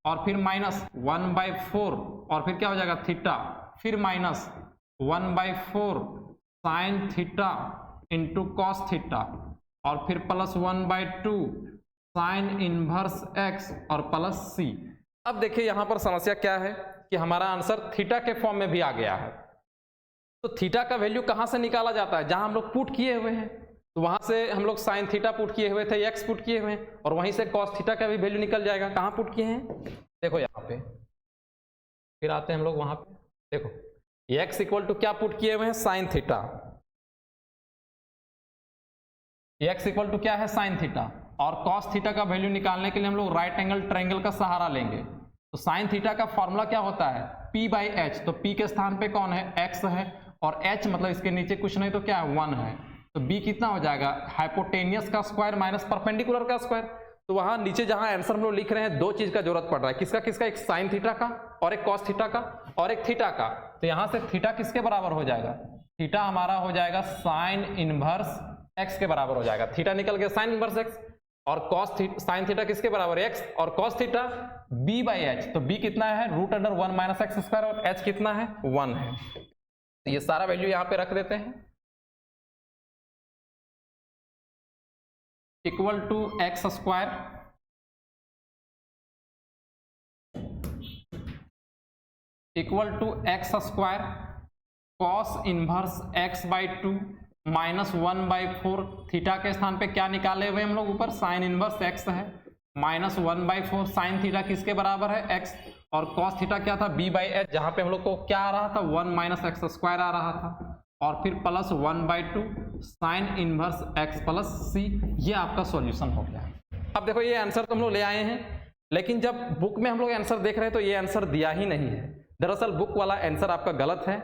और फिर माइनस 1/4 और फिर क्या हो जाएगा थीटा, फिर minus 1/4 sine theta into cos theta और फिर प्लस 1/2 साइन इनवर्स एक्स और प्लस सी। अब देखिए यहां पर समस्या क्या है कि हमारा आंसर थीटा के फॉर्म में भी आ गया है। तो थीटा का वैल्यू कहां से निकाला जाता है, जहां हम लोग पुट किए हुए हैं, तो वहां से हम लोग साइन थीटा पुट किए हुए थे, एक्स पुट किए हुए हैं और वहीं से कॉस थीटा का भी वैल्यू निकल जाएगा। कहां पुट किए हैं, देखो यहाँ पे, फिर आते हैं हम लोग वहां पे, देखो एक्स इक्वल टू क्या पुट किए हुए हैं, sine theta, x equal to क्या है, साइन थीटा, और कॉस थीटा का वैल्यू निकालने के लिए हम लोग राइट एंगल ट्रायंगल का सहारा लेंगे। तो साइन थीटा का फॉर्मूला क्या होता है, p/h, तो p के स्थान पे कौन है, x है, और h मतलब इसके नीचे कुछ नहीं तो क्या है, 1 है, तो b कितना हो जाएगा, हाइपोटेनियस का स्क्वायर माइनस परपेंडिकुलर का स्क्वायर। तो वहां नीचे जहां आंसर हम लोग लिख रहे हैं, दो चीज का जरूरत पड़ रहा है, किसका किसका, एक साइन थीटा का और एक कॉस थीटा का और एक थीटा का। तो यहां से थीटा किसके बराबर हो जाएगा, थीटा हमारा हो जाएगा साइन इनवर्स एक्स के बराबर हो जाएगा, थीटा निकल गया साइन इनवर्स एक्स, और कॉस साइन थीटा किसके बराबर, एक्स, और कॉस थीटा b/h, तो b कितना है, √1 माइनस एक्स स्क्वायर, और h कितना है, 1 है। तो ये सारा वैल्यू यहां पे रख देते हैं, equal to x square cos inverse x by 2 minus 1/4, theta के स्थान पे क्या निकाले हुए हम लोग ऊपर, साइन इनवर्स x है, माइनस 1/4 साइन थीटा किसके बराबर है, x, और कॉस थीटा क्या था, b/h, जहां पे हम लोग को क्या आ रहा था, 1 माइनस एक्स स्क्वायर आ रहा था, और फिर plus 1/2 sine inverse x plus c। ये आपका सॉल्यूशन हो गया। अब देखो ये आंसर तो हम लोग ले आए हैं, लेकिन जब बुक में हम लोग आंसर देख रहे हैं तो ये आंसर दिया ही नहीं है। दरअसल बुक वाला आंसर आपका गलत है,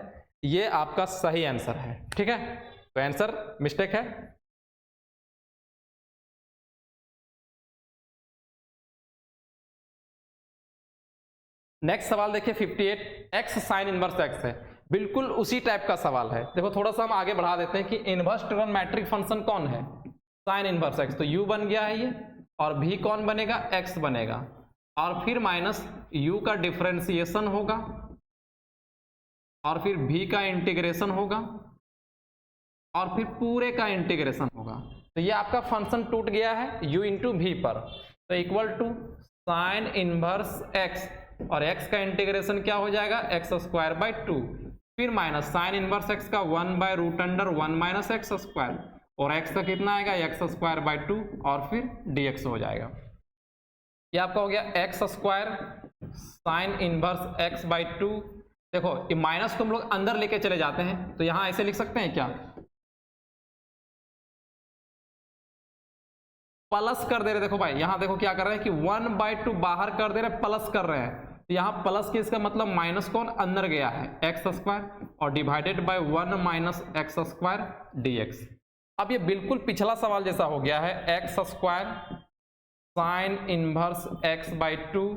ये आपका सही आंसर है, ठीक है, तो आंसर मिस्टेक है। नेक्स्ट सवाल देखिए 58, x साइन इनवर्स x है, बिल्कुल उसी टाइप का सवाल है। देखो थोड़ा सा हम आगे बढ़ा देते हैं कि इनवर्स ट्रिग्नोमेट्रिक फंक्शन कौन है, साइन इनवर्स x, तो u बन गया है ये, और v कौन बनेगा, x बनेगा, और फिर माइनस u का डिफरेंशिएशन होगा, और फिर v का इंटीग्रेशन होगा, और फिर पूरे का इंटीग्रेशन होगा। तो ये आपका फंक्शन टूट गया है u इंटू v पर, तो equal to sine inverse x, और x का इंटीग्रेशन क्या हो जाएगा, x²/2, फिर माइनस साइन इनवर्स x का 1/√1 माइनस एक्स स्क्वायर, और x का कितना आएगा, x²/2, और फिर dx हो जाएगा। ये आपका हो गया x² साइन इनवर्स x/2। देखो ये माइनस को हम लोग अंदर लेके चले जाते हैं, तो यहां ऐसे लिख सकते हैं क्या, प्लस कर दे रहे, देखो भाई यहां देखो क्या कर रहे हैं कि 1/2 बाहर कर दे रहे, प्लस कर रहे हैं, तो यहां प्लस के इसका मतलब माइनस कौन अंदर गया है, x² और divided by 1 minus x² dx। अब ये बिल्कुल पिछला सवाल जैसा हो गया है, x² sine inverse x/2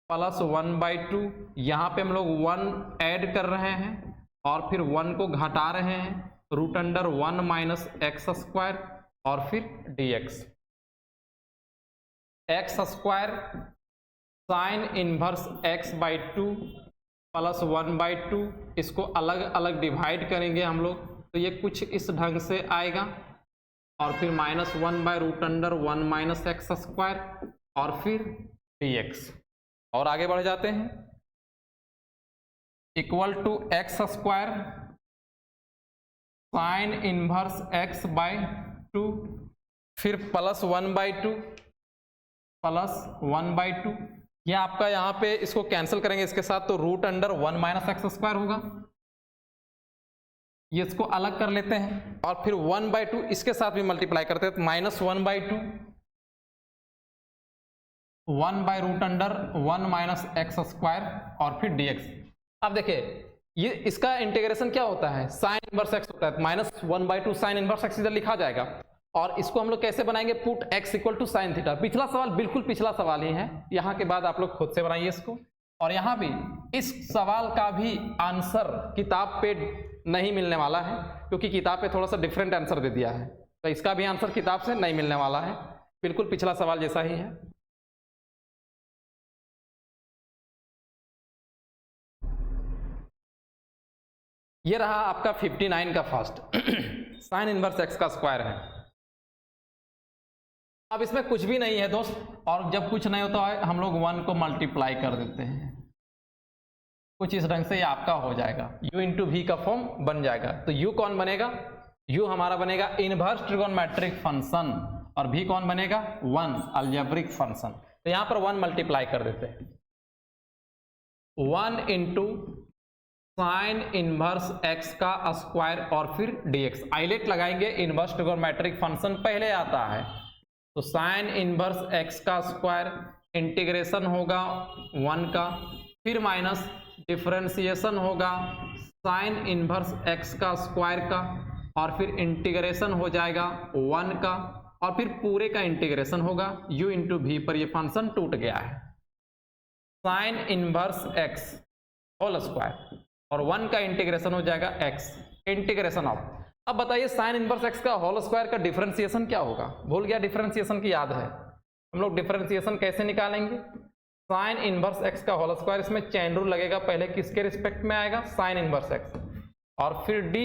plus 1/2, यहां पे हम लोग 1 ऐड कर रहे हैं और फिर 1 को घटा रहे हैं, √1 माइनस x² और फिर dx, x² sine inverse x/2 plus 1/2, इसको अलग अलग डिवाइड करेंगे हम लोग, तो ये कुछ इस ढंग से आएगा, और फिर माइनस 1/√1 माइनस x² और फिर dx, और आगे बढ़ जाते हैं, equal to x² sine inverse x/2, फिर प्लस 1/2 ये आपका यहाँ पे इसको कैंसिल करेंगे इसके साथ, तो √1 माइनस x² होगा, ये इसको अलग कर लेते हैं, और फिर 1/2 इसके साथ भी मल्टीप्लाई करते हैं, तो माइनस 1/2 1/√1 माइनस x² और फिर dx। अब देखिए ये इसका इंटीग्रेशन क्या होता है, साइन इनवर्स x होता है, माइनस 1/2 साइन इनवर्स x इधर लिखा जाएगा, और इसको हम लोग कैसे बनाएंगे, put x equal to sine theta. पिछला सवाल बिल्कुल पिछला सवाल ही है, यहाँ के बाद आप लोग खुद से बनाइए इसको, और यहाँ भी इस सवाल का भी आंसर किताब पे नहीं मिलने वाला है, क्योंकि किताब पे थोड़ा सा डिफरेंट आंसर दे दिया है। तो इसका भी आंसर किताब से नहीं मिलने वाला है, बिल्कुल पिछला सवाल जैसा ही है। ये रहा आपका 59 का फर्स्ट साइन इनवर्स एक्स का स्क्वायर है। अब इसमें कुछ भी नहीं है दोस्त, और जब कुछ नहीं होता है हम लोग 1 को मल्टीप्लाई कर देते हैं, कुछ इस ढंग से ये आपका हो जाएगा, u इंटू वी का फॉर्म बन जाएगा। तो u कौन बनेगा, u हमारा बनेगा इनवर्स ट्रिगोनोमेट्रिक फंक्शन, और v कौन बनेगा 1 अलजेब्रिक फंक्शन। तो यहां पर 1 मल्टीप्लाई कर देते हैं, 1 इंटू साइन इनवर्स x का स्क्वायर और फिर dx। आइलेट लगाएंगे, इनवर्स ट्रिगोनोमेट्रिक फंक्शन पहले आता है, तो साइन इनवर्स x का स्क्वायर इंटीग्रेशन होगा 1 का, फिर माइनस डिफरेंशिएशन होगा साइन इनवर्स x का स्क्वायर का, और फिर इंटीग्रेशन हो जाएगा 1 का, और फिर पूरे का इंटीग्रेशन होगा u इंटू वी पर। ये फंक्शन टूट गया है, sine inverse x whole square और 1 का इंटीग्रेशन हो जाएगा x इंटीग्रेशन ऑफ। अब बताइए साइन इनवर्स x का होल स्क्वायर का डिफरेंशिएशन क्या होगा, भूल गया डिफरेंशिएशन की याद है, हम लोग डिफरेंशिएशन कैसे निकालेंगे, साइन इनवर्स x का होल स्क्वायर, इसमें चेन रूल लगेगा, पहले किसके रिस्पेक्ट में आएगा साइन इनवर्स x, और फिर d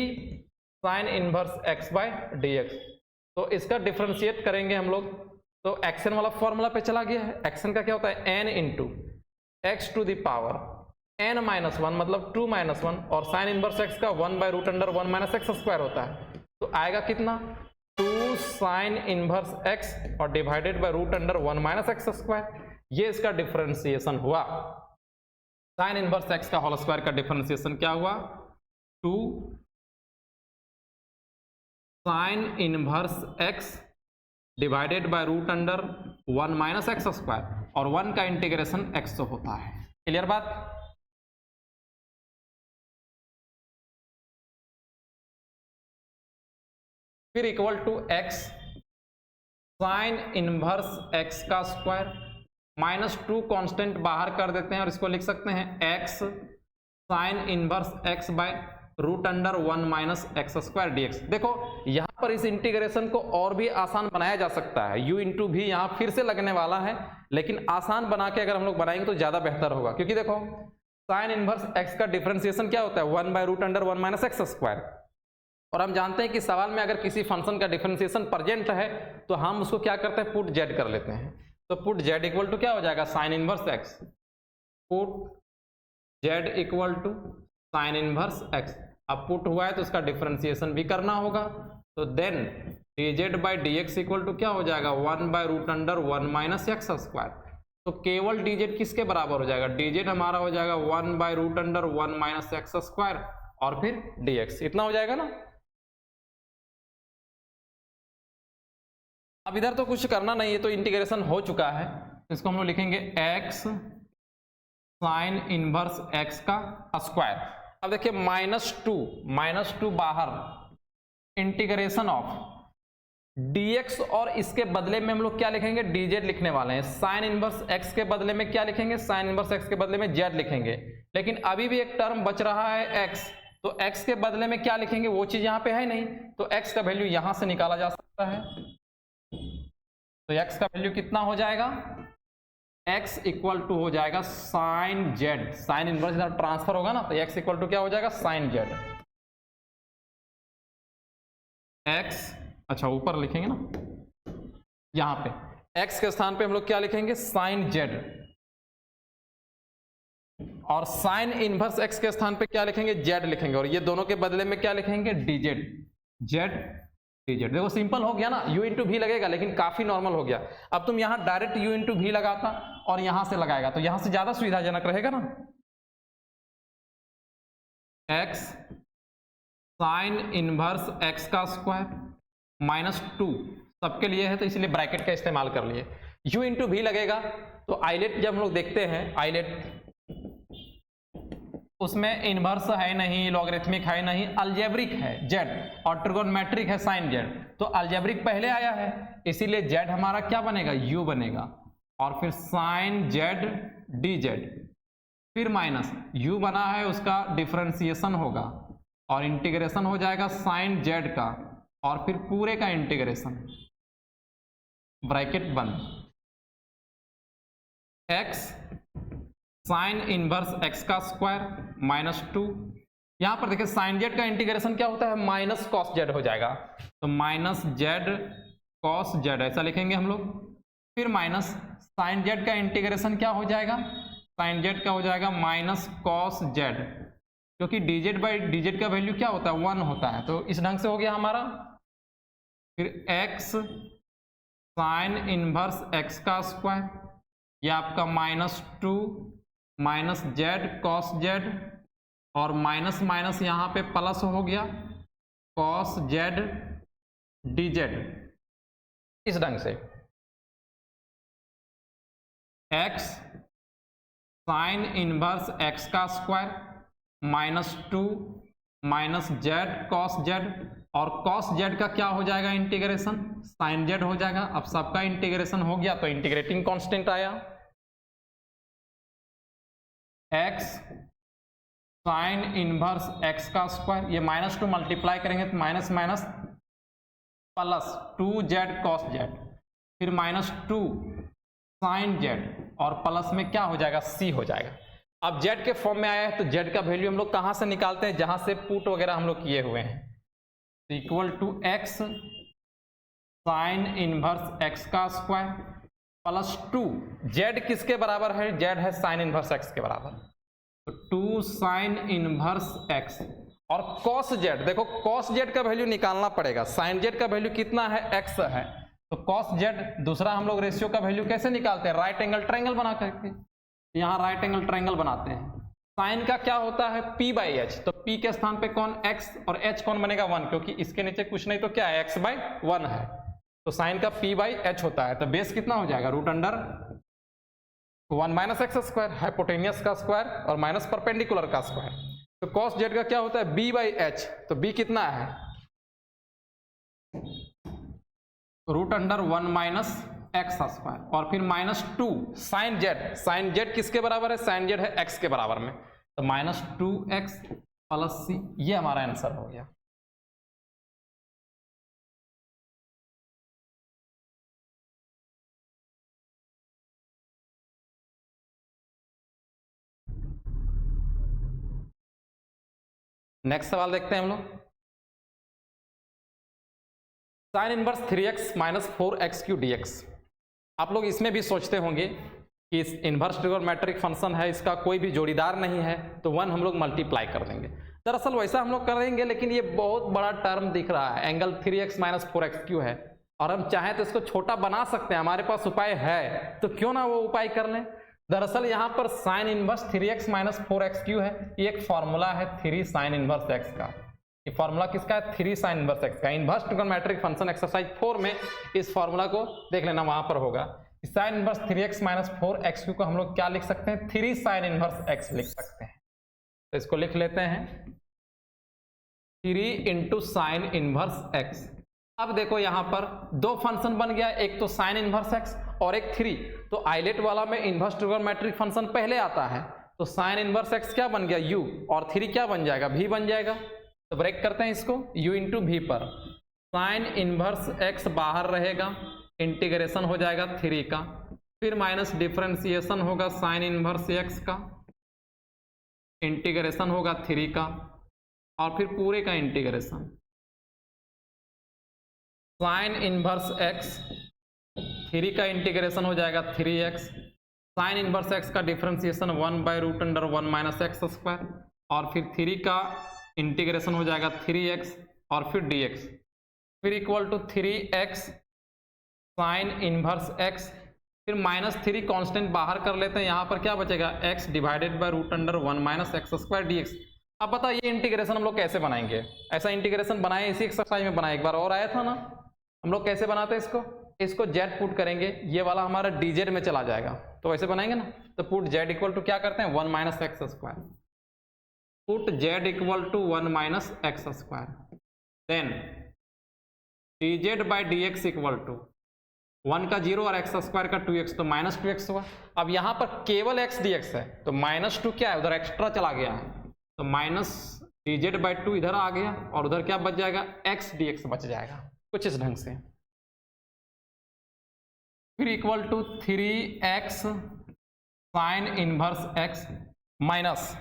sine inverse x by dx। तो इसका डिफरेंशिएट करेंगे हम लोग, तो एक्शन वाला फॉर्मूला पे चला गया है। एक्शन का क्या होता है n into x to the power n minus 1 मतलब 2 माइनस 1, और साइन इनवर्स x का 1 by root under 1 minus x square होता है, तो आएगा कितना 2 साइन इनवर्स x और divided by root under 1 minus x square. ये इसका डिफरेंशिएशन हुआ, साइन इनवर्स x का होल स्क्वायर का डिफरेंशिएशन क्या हुआ 2 sine inverse x divided by root under 1 minus x square, और 1 का इंटीग्रेशन x से होता है। क्लियर बात। फिर equal to x sine inverse x का स्क्वायर माइनस 2 कांस्टेंट बाहर कर देते हैं, और इसको लिख सकते हैं x sine inverse x by root under 1 minus x square dx। देखो यहां पर इस इंटीग्रेशन को और भी आसान बनाया जा सकता है, u इंटू भी यहां फिर से लगने वाला है, लेकिन आसान बना के अगर हम लोग बनाएंगे तो ज्यादा बेहतर होगा, क्योंकि देखो साइन इनवर्स x का डिफरेंशिएशन क्या होता है 1 by root under 1 minus x square, और हम जानते हैं कि सवाल में अगर किसी फंक्शन का डिफरेंशिएशन प्रेजेंट है तो हम उसको क्या करते हैं पुट z कर लेते हैं। तो पुट z इक्वल टू क्या हो जाएगा sine inverse x, put z equal to sine inverse x। अब पुट हुआ है तो इसका डिफरेंशिएशन भी करना होगा, तो then dz by dx equal to क्या हो जाएगा 1 by root under 1 minus x square. तो केवल dz किसके बराबर हो जाएगा, dz हमारा हो जाएगा 1 by root under 1 minus x square और फिर dx, इतना हो जाएगा ना। अब इधर तो कुछ करना नहीं है, तो इंटीग्रेशन हो चुका है, इसको हम लोग लिखेंगे x साइन इनवर्स x का स्क्वायर। अब देखिए माइनस टू बाहर, इंटीग्रेशन ऑफ dx, और इसके बदले में हम लोग क्या लिखेंगे dz लिखने वाले हैं। साइन इनवर्स x के बदले में क्या लिखेंगे, साइन इनवर्स x के बदले में z लिखेंगे, लेकिन अभी भी एक टर्म बच रहा है x, तो x के बदले में क्या लिखेंगे वो चीज यहाँ पे है नहीं, तो x का वैल्यू यहां से निकाला जा सकता है। तो x का वैल्यू कितना हो जाएगा, x इक्वल टू हो जाएगा साइन z, साइन इनवर्स इधर ट्रांसफर होगा ना, तो x इक्वल टू क्या हो जाएगा साइन z। x अच्छा ऊपर लिखेंगे ना, यहां पे x के स्थान पे हम लोग क्या लिखेंगे साइन z, और साइन इनवर्स x के स्थान पे क्या लिखेंगे z लिखेंगे, और ये दोनों के बदले में क्या लिखेंगे dz, z dz। देखो सिंपल हो गया ना, u इंटू भी लगेगा लेकिन काफी नॉर्मल हो गया। अब तुम यहां डायरेक्ट u इंटू भी लगाता और यहां से लगाएगा तो यहां से ज्यादा सुविधाजनक रहेगा ना। x साइन इनवर्स x का स्क्वायर माइनस 2 सबके लिए है तो इसलिए ब्रैकेट का इस्तेमाल कर लिए। u इंटू भी लगेगा तो आइलेट जब हम लोग देखते हैं, आइलेट उसमें इनवर्स है नहीं, लॉगरिथमिक है नहीं, अलजेब्रिक है z, और ट्रिगोनोमेट्रिक है साइन z, तो अलजेब्रिक पहले आया है इसीलिए z हमारा क्या बनेगा u बनेगा, और फिर साइन z dz, फिर माइनस u बना है उसका डिफरेंशिएशन होगा और इंटीग्रेशन हो जाएगा साइन z का, और फिर पूरे का इंटीग्रेशन, ब्रैकेट बंद, x साइन इनवर्स x का स्क्वायर माइनस 2। यहां पर देखिए साइन जेड का इंटीग्रेशन क्या होता है, माइनस कॉस जेड हो जाएगा, तो माइनस जेड कॉस जेड ऐसा लिखेंगे हम लोग। फिर माइनस साइन जेड का इंटीग्रेशन क्या हो जाएगा, साइन जेड का हो जाएगा माइनस कॉस जेड, क्योंकि dz बाई dz का वैल्यू क्या होता है, 1 होता है, तो इस ढंग से हो गया हमारा। फिर x साइन इनवर्स x का स्क्वायर, ये आपका minus 2 minus Z cos Z, और माइनस माइनस यहाँ पे प्लस हो गया कॉस जेड dz, इस ढंग से। x साइन इनवर्स x का square minus 2 minus Z cos Z, और कॉस जेड का क्या हो जाएगा इंटीग्रेशन, साइन जेड हो जाएगा। अब सबका इंटीग्रेशन हो गया तो इंटीग्रेटिंग कांस्टेंट आया, x साइन इनवर्स x का स्क्वायर, ये माइनस 2 मल्टीप्लाई करेंगे तो minus minus plus 2 Z cos Z, फिर माइनस 2 साइन जेड, और प्लस में क्या हो जाएगा, c हो जाएगा। अब z के फॉर्म में आया है तो z का वैल्यू हम लोग कहां से निकालते हैं, जहां से पुट वगैरह हम लोग किए हुए हैं, equal to x sine inverse x का स्क्वायर प्लस 2, z किसके बराबर है, z है साइन इनवर्स x के बराबर, तो 2 साइन इनवर्स x, और cos z, देखो cos z का वैल्यू निकालना पड़ेगा, साइन z का वैल्यू कितना है, x है, तो cos z दूसरा हम लोग रेशियो का वैल्यू कैसे निकालते हैं, राइट एंगल ट्रायंगल बना करके, यहाँ राइट एंगल ट्रायंगल बनाते हैं। साइन का क्या होता है, p बाई एच, तो p के स्थान पे कौन x, और h कौन बनेगा 1, क्योंकि इसके नीचे कुछ नहीं तो क्या है, x बाई 1 है, तो साइन का p बाई एच होता है, तो बेस कितना हो जाएगा, root under 1 minus x square, hypotenuse का स्क्वायर और माइनस परपेंडिकुलर का स्क्वायर। तो कॉस जेड का क्या होता है, b बाई एच, तो b कितना है, root under 1 minus x square, और फिर minus 2 sine z, sine z किसके बराबर है, साइन जेड है x के बराबर में, तो माइनस 2x प्लस c, ये हमारा आंसर हो गया। नेक्स्ट सवाल देखते हैं हम लोग, sine inverse 3x minus 4x³ dx। आप लोग इसमें भी सोचते होंगे कि इस इनवर्स ट्रिगोनोमेट्रिक फंक्शन है, इसका कोई भी जोड़ीदार नहीं है, तो 1 हम लोग मल्टीप्लाई कर देंगे। दरअसल वैसा हम लोग करेंगे, लेकिन ये बहुत बड़ा टर्म दिख रहा है, एंगल 3x माइनस 4x³ है, और हम चाहें तो इसको छोटा बना सकते हैं, हमारे पास उपाय है, तो क्यों ना वो उपाय कर लें। दरअसल यहाँ पर sine inverse 3x minus 4x³ है, ये एक फॉर्मूला है 3 साइन इनवर्स x का। ये फॉर्मूला किसका है, 3 साइन इनवर्स x का। इनवर्स ट्रिगोनोमेट्रिक फंक्शन एक्सरसाइज 4 में इस फॉर्मूला को देख लेना, वहां पर होगा। Sine inverse 3x minus 4x³ को हम लोग क्या लिख सकते हैं, 3 साइन इनवर्स x लिख सकते हैं। तो इसको लिख लेते हैं 3 इंटू साइन इनवर्स x। अब देखो यहाँ पर दो फंक्शन बन गया, एक तो साइन इनवर्स x और एक 3। तो आइलेट वाला में इनवर्स ट्रिगोनोमेट्रिक फंक्शन पहले आता है, तो साइन इनवर्स x क्या बन गया, u, और 3 क्या बन जाएगा, v बन जाएगा। तो ब्रेक करते हैं इसको, u इंटू v पर साइन इनवर्स x बाहर रहेगा, इंटीग्रेशन हो जाएगा 3 का, फिर माइनस डिफरेंशिएशन होगा साइन इनवर्स x का, इंटीग्रेशन होगा 3 का, और फिर पूरे का इंटीग्रेशन साइन इनवर्स x, 3 का इंटीग्रेशन हो जाएगा 3x, साइन इनवर्स x का differentiation 1 by root under 1 minus x square, और फिर 3 का इंटीग्रेशन हो जाएगा 3x, और फिर dx, फिर equal to 3x sine inverse x, फिर माइनस 3 कांस्टेंट बाहर कर लेते हैं, यहाँ पर क्या बचेगा, x divided by root under 1 minus x square dx। अब बताइए ये इंटीग्रेशन हम लोग कैसे बनाएंगे, ऐसा इंटीग्रेशन बनाए इसी एक्सरसाइज में बनाए, एक बार और आया था ना, हम लोग कैसे बनाते हैं इसको z पुट करेंगे, ये वाला हमारा dz में चला जाएगा, तो वैसे बनाएंगे ना। तो पुट z इक्वल टू क्या करते हैं, 1 minus x square, put z equal to 1 minus x square, then dz by dx equal to 1 का 0 और एक्स स्क्वायर का 2x, तो माइनस 2x हुआ। अब यहाँ पर केवल x dx है, तो माइनस 2 क्या है, उधर एक्स्ट्रा चला गया है, तो माइनस dz/2 इधर आ गया और उधर क्या बच जाएगा, x dx बच जाएगा कुछ इस ढंग से। फिर equal to 3x sine inverse x minus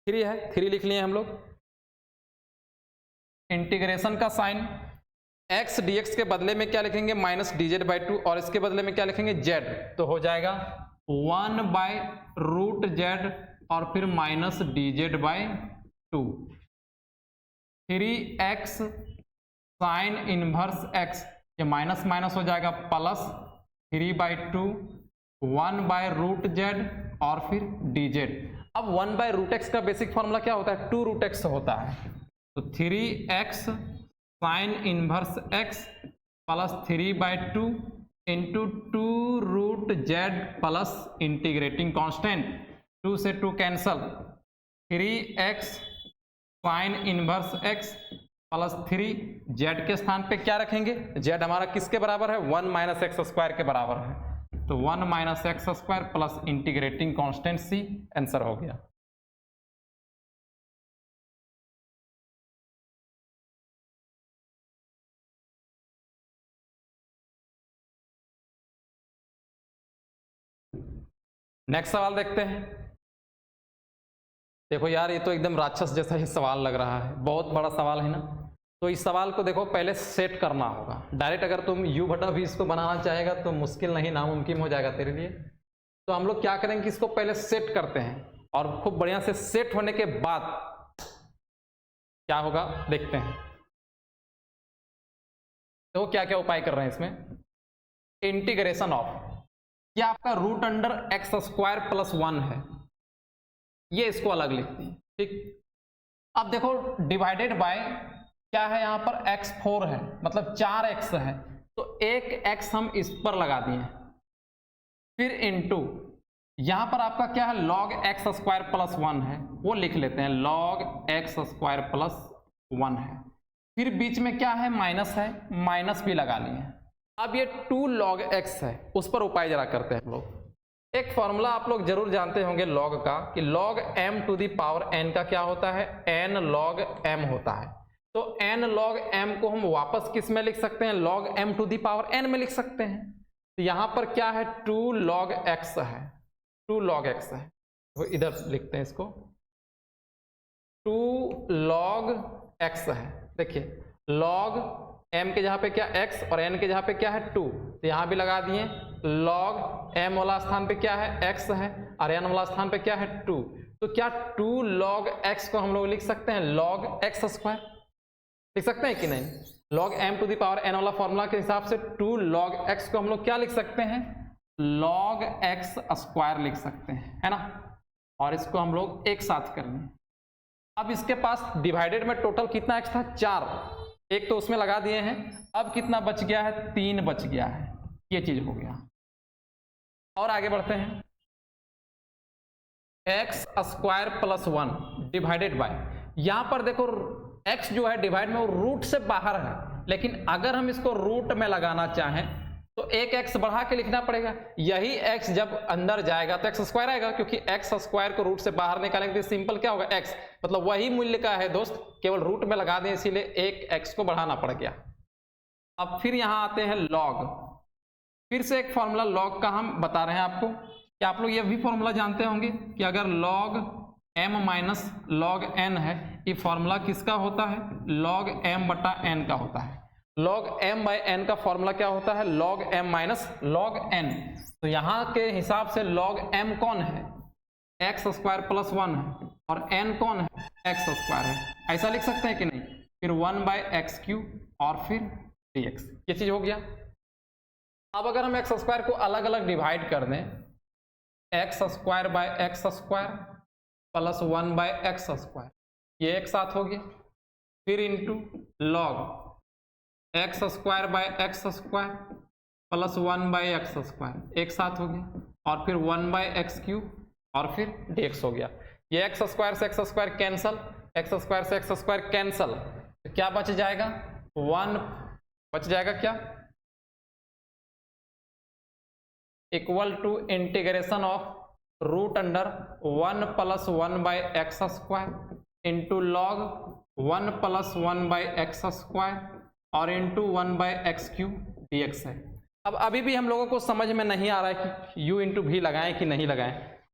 3 है, 3 लिख लिए हम लोग। इंटीग्रेशन का साइन x dx के बदले में क्या लिखेंगे, माइनस dz/2 और इसके बदले में क्या लिखेंगे, z, तो हो जाएगा 1/√z और फिर minus dz/2। 3x sine inverse x, ये माइनस माइनस हो जाएगा प्लस 3/2 1/√z और फिर dz। अब 1/√x का बेसिक फॉर्मूला क्या होता है, 2√x होता है। तो 3x sine inverse x plus 3/2 into 2√z plus integrating constant, 2 से 2 cancel, 3x sine inverse x plus 3, z के स्थान पे क्या रखेंगे, z हमारा किसके बराबर है, 1 - x² के बराबर है। तो 1 - x² plus integrating constant c, answer हो गया। नेक्स्ट सवाल देखते हैं। देखो यार, ये तो एकदम राक्षस जैसा ही सवाल लग रहा है, बहुत बड़ा सवाल है ना। तो इस सवाल को देखो पहले सेट करना होगा। डायरेक्ट अगर तुम u/v इसको बनाना चाहेगा तो मुश्किल नहीं, नामुमकिन हो जाएगा तेरे लिए। तो हम लोग क्या करेंगे कि इसको पहले सेट करते हैं और खूब बढ़िया से सेट होने के बाद क्या होगा देखते हैं। तो क्या क्या उपाय कर रहे हैं इसमें। इंटीग्रेशन ऑफ, क्या आपका √x² प्लस 1 है, ये इसको अलग लिखते हैं, ठीक। अब देखो डिवाइडेड बाय क्या है, यहां पर x4 है, मतलब 4x है, तो एक x हम इस पर लगा दिए। फिर इनटू यहां पर आपका क्या है, log x² प्लस 1 है, वो लिख लेते हैं, log x² प्लस 1 है। फिर बीच में क्या है, माइनस है, माइनस भी लगा लिए। अब ये 2 log x है, उस पर उपाय जरा करते हैं हम लोग। एक फॉर्मूला आप लोग जरूर जानते होंगे log का, कि log m⁴n का क्या होता है, n log m होता है। तो n log m को हम वापस किस में लिख सकते हैं, log m⁴n में लिख सकते हैं। तो यहां पर क्या है, 2 log x है, 2 log x है, तो इधर लिखते हैं इसको, 2 log x है। देखिए log m के जहां पे क्या x और n के जहां पे क्या है 2, तो यहां भी लगा दिए। log m वाला स्थान पे क्या है, x है, और n वाला स्थान पे क्या है 2, तो क्या 2 log x को हम लोग लिख सकते हैं log x², लिख सकते हैं कि नहीं। log m⁴n वाला फॉर्मूला के हिसाब से 2 log x को हम लोग क्या लिख सकते हैं, log x² लिख सकते हैं, है ना। और इसको हम लोग एक साथ कर लें। अब इसके पास डिवाइडेड में टोटल कितना x था, 4, एक तो उसमें लगा दिए हैं। अब कितना बच गया है, 3 बच गया है, ये चीज हो गया। और आगे बढ़ते हैं। x² प्लस 1 डिवाइडेड बाय, यहां पर देखो x जो है डिवाइड में वो रूट से बाहर है, लेकिन अगर हम इसको रूट में लगाना चाहें तो एक x बढ़ा के लिखना पड़ेगा। यही x जब अंदर जाएगा तो x² आएगा, क्योंकि x² को रूट से बाहर निकालेंगे तो सिंपल क्या होगा, x, मतलब वही मूल्य का है दोस्त, केवल रूट में लगा दें, इसीलिए एक x को बढ़ाना पड़ गया। अब फिर यहां आते हैं log, फिर से एक फॉर्मूला log का हम बता रहे हैं आपको, कि आप लोग ये भी फॉर्मूला जानते होंगे कि अगर log m minus log n है, ये फॉर्मूला किसका होता है, log m/n का होता है। log m/n का फॉर्मूला क्या होता है, log m minus log n। तो यहां के हिसाब से log m कौन है, x² प्लस 1 है, और n कौन है, x² है। ऐसा लिख सकते हैं कि नहीं। फिर 1/x³ और फिर dx, ये चीज हो गया। अब अगर हम x² को अलग अलग डिवाइड कर दें, x² प्लस 1/x², ये एक साथ हो गया। फिर into log x² plus 1/x², एक साथ हो गया। और फिर 1/x³ और फिर dx हो गया। ये x² से x² कैंसल, x² से x² कैंसल, तो क्या बच जाएगा, 1 बच जाएगा, क्या equal to integration of √1 plus 1/x² into log 1 + 1/x² और इंटू 1/x³ dx है। अब अभी भी हम लोगों को समझ में नहीं आ रहा है कि u इंटू भी लगाएं कि नहीं लगाएं,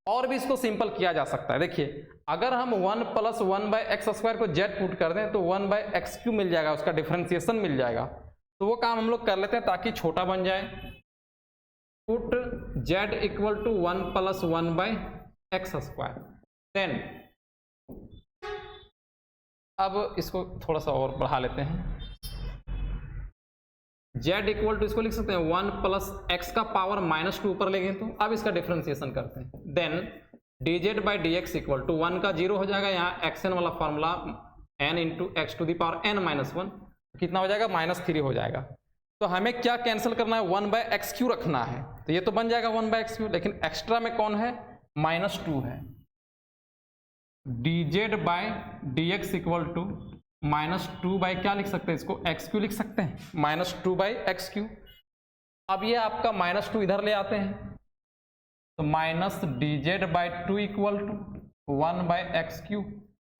और भी इसको सिंपल किया जा सकता है। देखिए, अगर हम 1 + 1/x² को z पुट कर दें तो 1/x³ मिल जाएगा, उसका डिफरेंशिएशन मिल जाएगा। तो वो काम हम लोग कर लेते हैं ताकि छोटा बन जाए। Put z = 1 + 1/x²। देन अब इसको थोड़ा सा और बढ़ा लेते हैं। z = इसको लिख सकते हैं 1 + x⁻² ऊपर लेंगे तो अब इसका डिफरेंशिएशन करते हैं। देन dz/dx = 1 का 0 हो जाएगा, यहाँ xn वाला फॉर्मूला n × x⁻n-1 कितना हो जाएगा, -3 हो जाएगा। तो हमें क्या कैंसिल करना है, 1/x³ रखना है, तो ये तो बन जाएगा 1/x³, लेकिन एक्स्ट्रा में कौन है, -2 है। dz/dx = -2 बाई क्या लिख सकते हैं, इसको x³ लिख सकते हैं, -2/x³। अब ये आपका -2 इधर ले आते हैं तो -dz/2 = 1/x³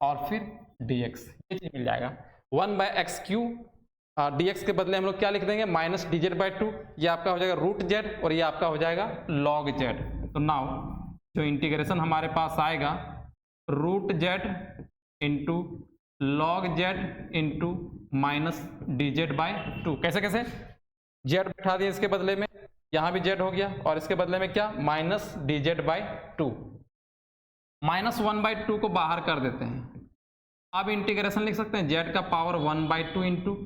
और फिर dx, ये चीज मिल जाएगा। 1/x³ dx के बदले हम लोग क्या लिख देंगे, -dz/2, ये आपका हो जाएगा √z और ये आपका हो जाएगा log z। तो नाउ जो इंटीग्रेशन हमारे पास आएगा √z into log z into -dz/2। कैसे कैसे, z बैठा दिया इसके बदले में, यहाँ भी z हो गया और इसके बदले में क्या, -dz/2। -1/2 को बाहर कर देते हैं। अब इंटीग्रेशन लिख सकते हैं z का power 1/2 into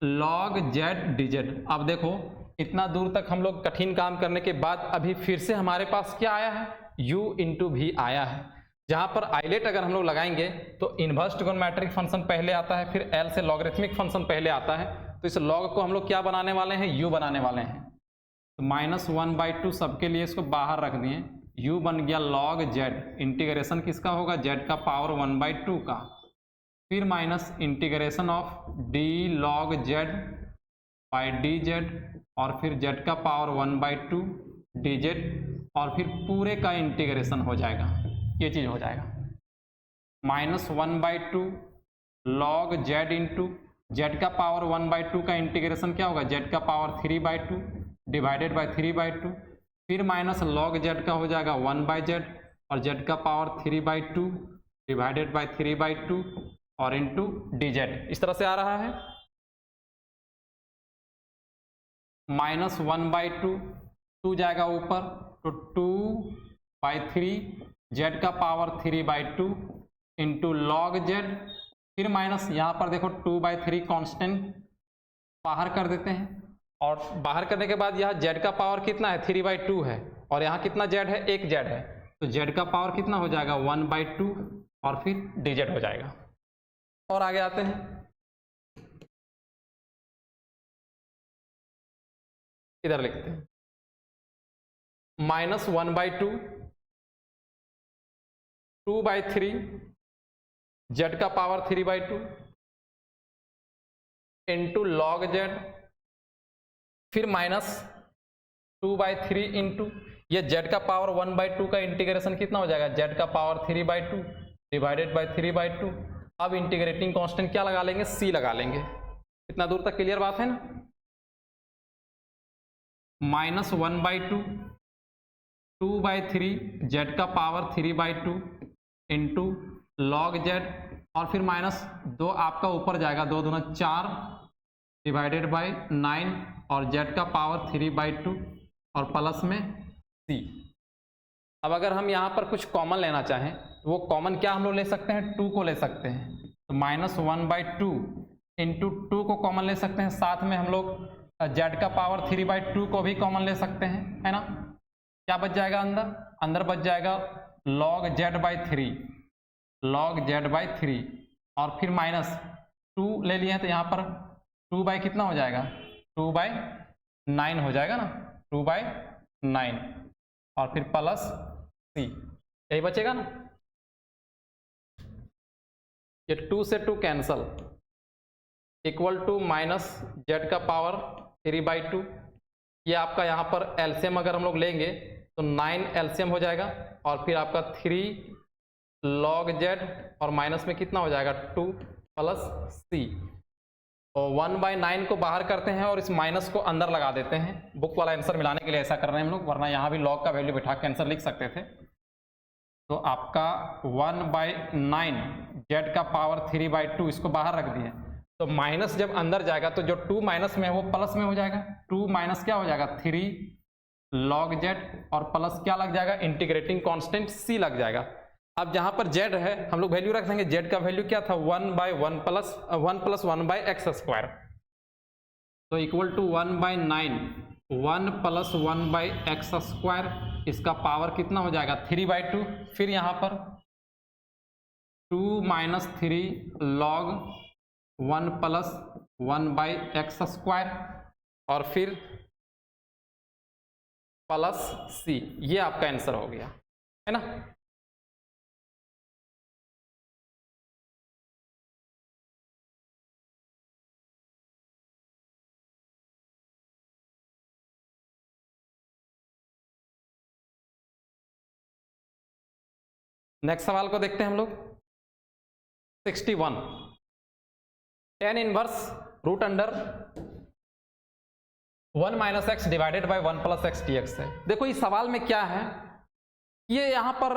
log z dz। अब देखो, इतना दूर तक हम लोग कठिन काम करने के बाद अभी फिर से हमारे पास क्या आया है, u इंटू भी आया है। जहां पर आइलेट अगर हम लोग लगाएंगे तो इन्वर्स ट्रिगोनोमेट्रिक फंक्शन पहले आता है, फिर L से लॉगरिथमिक फंक्शन पहले आता है। तो इस लॉग को हम लोग क्या बनाने वाले हैं, u बनाने वाले हैं। तो -1/2 सबके लिए इसको बाहर रख दिए, u बन गया log z। इंटीग्रेशन किसका होगा, z का पावर 1/2 का, फिर minus integration of d log z/dz और फिर z का पावर 1/2 dz और फिर पूरे का इंटीग्रेशन हो जाएगा, ये चीज हो जाएगा। -1/2 log z इंटू z का पावर 1/2 का इंटीग्रेशन क्या होगा, z का पावर 3/2 डिवाइडेड बाय 3/2, फिर माइनस log z का हो जाएगा 1/z और z का पावर 3/2 डिवाइडेड बाय 3/2 और इंटू dz। इस तरह से आ रहा है। -1/2, 2 जाएगा ऊपर तो 2/3 z का पावर 3/2 इंटू log z, फिर माइनस यहाँ पर देखो 2/3 कांस्टेंट बाहर कर देते हैं और बाहर करने के बाद यहाँ z का पावर कितना है, 3/2 है और यहाँ कितना z है, 1 z है, तो z का पावर कितना हो जाएगा, 1/2 और फिर dz हो जाएगा। और आगे आते हैं, इधर लिखते हैं -1/2 2/3 z का पावर 3/2 इंटू log z, फिर -2/3 इंटू ये z का पावर 1/2 का इंटीग्रेशन कितना हो जाएगा, z का पावर 3/2 डिवाइडेड बाय 3/2। अब इंटीग्रेटिंग कांस्टेंट क्या लगा लेंगे, c लगा लेंगे। इतना दूर तक क्लियर बात है ना। -1/2 2/3 z का पावर 3/2 इंटू log z और फिर -2 आपका ऊपर जाएगा, 2 दूना 4 डिवाइडेड बाय 9 और z का पावर 3/2 और प्लस में c। अब अगर हम यहाँ पर कुछ कॉमन लेना चाहें तो वो कॉमन क्या हम लोग ले सकते हैं, 2 को ले सकते हैं। तो -1/2 इंटू 2 को कॉमन ले सकते हैं, साथ में हम लोग z का पावर 3/2 को भी कॉमन ले सकते हैं, है ना। क्या बच जाएगा अंदर बच जाएगा log z/3 और फिर -2 ले लिए हैं तो यहाँ पर 2 कितना हो जाएगा, 2/9 हो जाएगा ना, 2/9 और फिर प्लस c, यही बचेगा ना। ये 2 से 2 कैंसल, इक्वल टू -z का पावर 3/2। ये आपका यहाँ पर एलसीएम अगर हम लोग लेंगे तो 9 एलसीएम हो जाएगा और फिर आपका 3 log z और माइनस में कितना हो जाएगा 2 प्लस c, और 1/9 को बाहर करते हैं और इस माइनस को अंदर लगा देते हैं। बुक वाला आंसर मिलाने के लिए ऐसा कर रहे हैं हम लोग, वरना यहाँ भी log का वैल्यू बिठा के आंसर लिख सकते थे। तो आपका 1/9 z का पावर 3/2 इसको बाहर रख दिए, तो माइनस जब अंदर जाएगा तो जो 2 माइनस में है वो प्लस में हो जाएगा। 2 माइनस क्या हो जाएगा 3 log z, और प्लस क्या लग जाएगा इंटीग्रेटिंग कांस्टेंट c लग जाएगा। अब जहां पर z है हम लोग वैल्यू रख देंगे, z का वैल्यू क्या था 1/1 प्लस 1/x², तो इक्वल टू 1/9 1 प्लस 1/x², इसका पावर कितना हो जाएगा 3/2। फिर यहाँ पर 2 माइनस 3 log 1 प्लस 1/x², और फिर प्लस c, ये आपका आंसर हो गया, है ना। नेक्स्ट सवाल को देखते हैं हम लोग। 61 tan inverse root under 1 minus x divided by 1 plus x dx है। देखो इस सवाल में क्या है, ये यहां पर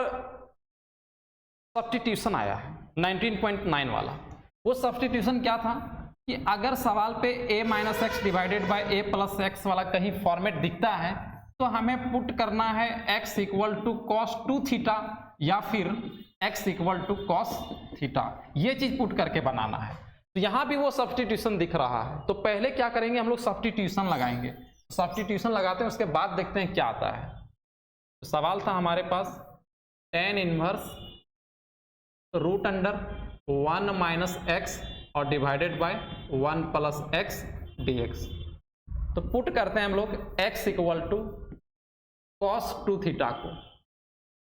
सब्स्टिट्यूशन आया है 19.9 वाला। वो सब्स्टिट्यूशन क्या था कि अगर सवाल पे a minus x divided by a plus x वाला कहीं फॉर्मेट दिखता है तो हमें पुट करना है x equal to cos 2 theta या फिर x equal to cos theta, ये चीज पुट करके बनाना है। तो यहां भी वो सब्स्टिट्यूशन दिख रहा है, तो पहले क्या करेंगे हम लोग सब्स्टिट्यूशन लगाएंगे। सब्स्टिट्यूशन लगाते हैं, उसके बाद देखते हैं क्या आता है। तो सवाल था हमारे पास tan inverse root under 1 minus x और divided by 1 plus x dx। तो पुट करते हैं हम लोग x equal to cos 2 theta को।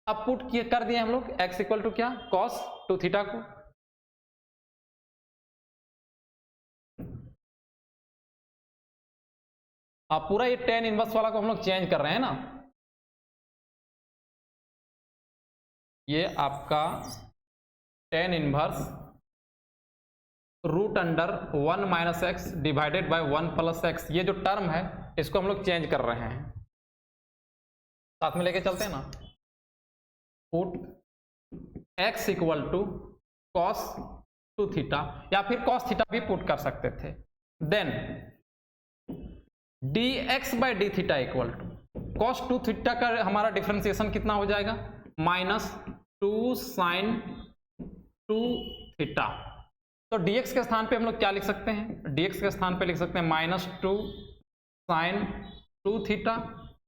अब पुट कर दिए हम लोग x इक्वल टू क्या कॉस 2 थीटा को। अब पूरा ये tan इनवर्स वाला को हम लोग चेंज कर रहे हैं ना, ये आपका tan inverse root under 1 minus x divided by 1 plus x, ये जो टर्म है इसको हम लोग चेंज कर रहे हैं, साथ में लेके चलते हैं ना। Put x equal to cos 2 theta या फिर कॉस थीटा भी पुट कर सकते थे। Then dx by d theta equal to cos 2 theta का हमारा डिफरेंशिएशन कितना हो जाएगा माइनस 2 साइन 2 थीटा। तो dx के स्थान पे हम लोग क्या लिख सकते हैं, dx के स्थान पे लिख सकते हैं माइनस 2 साइन 2 थीटा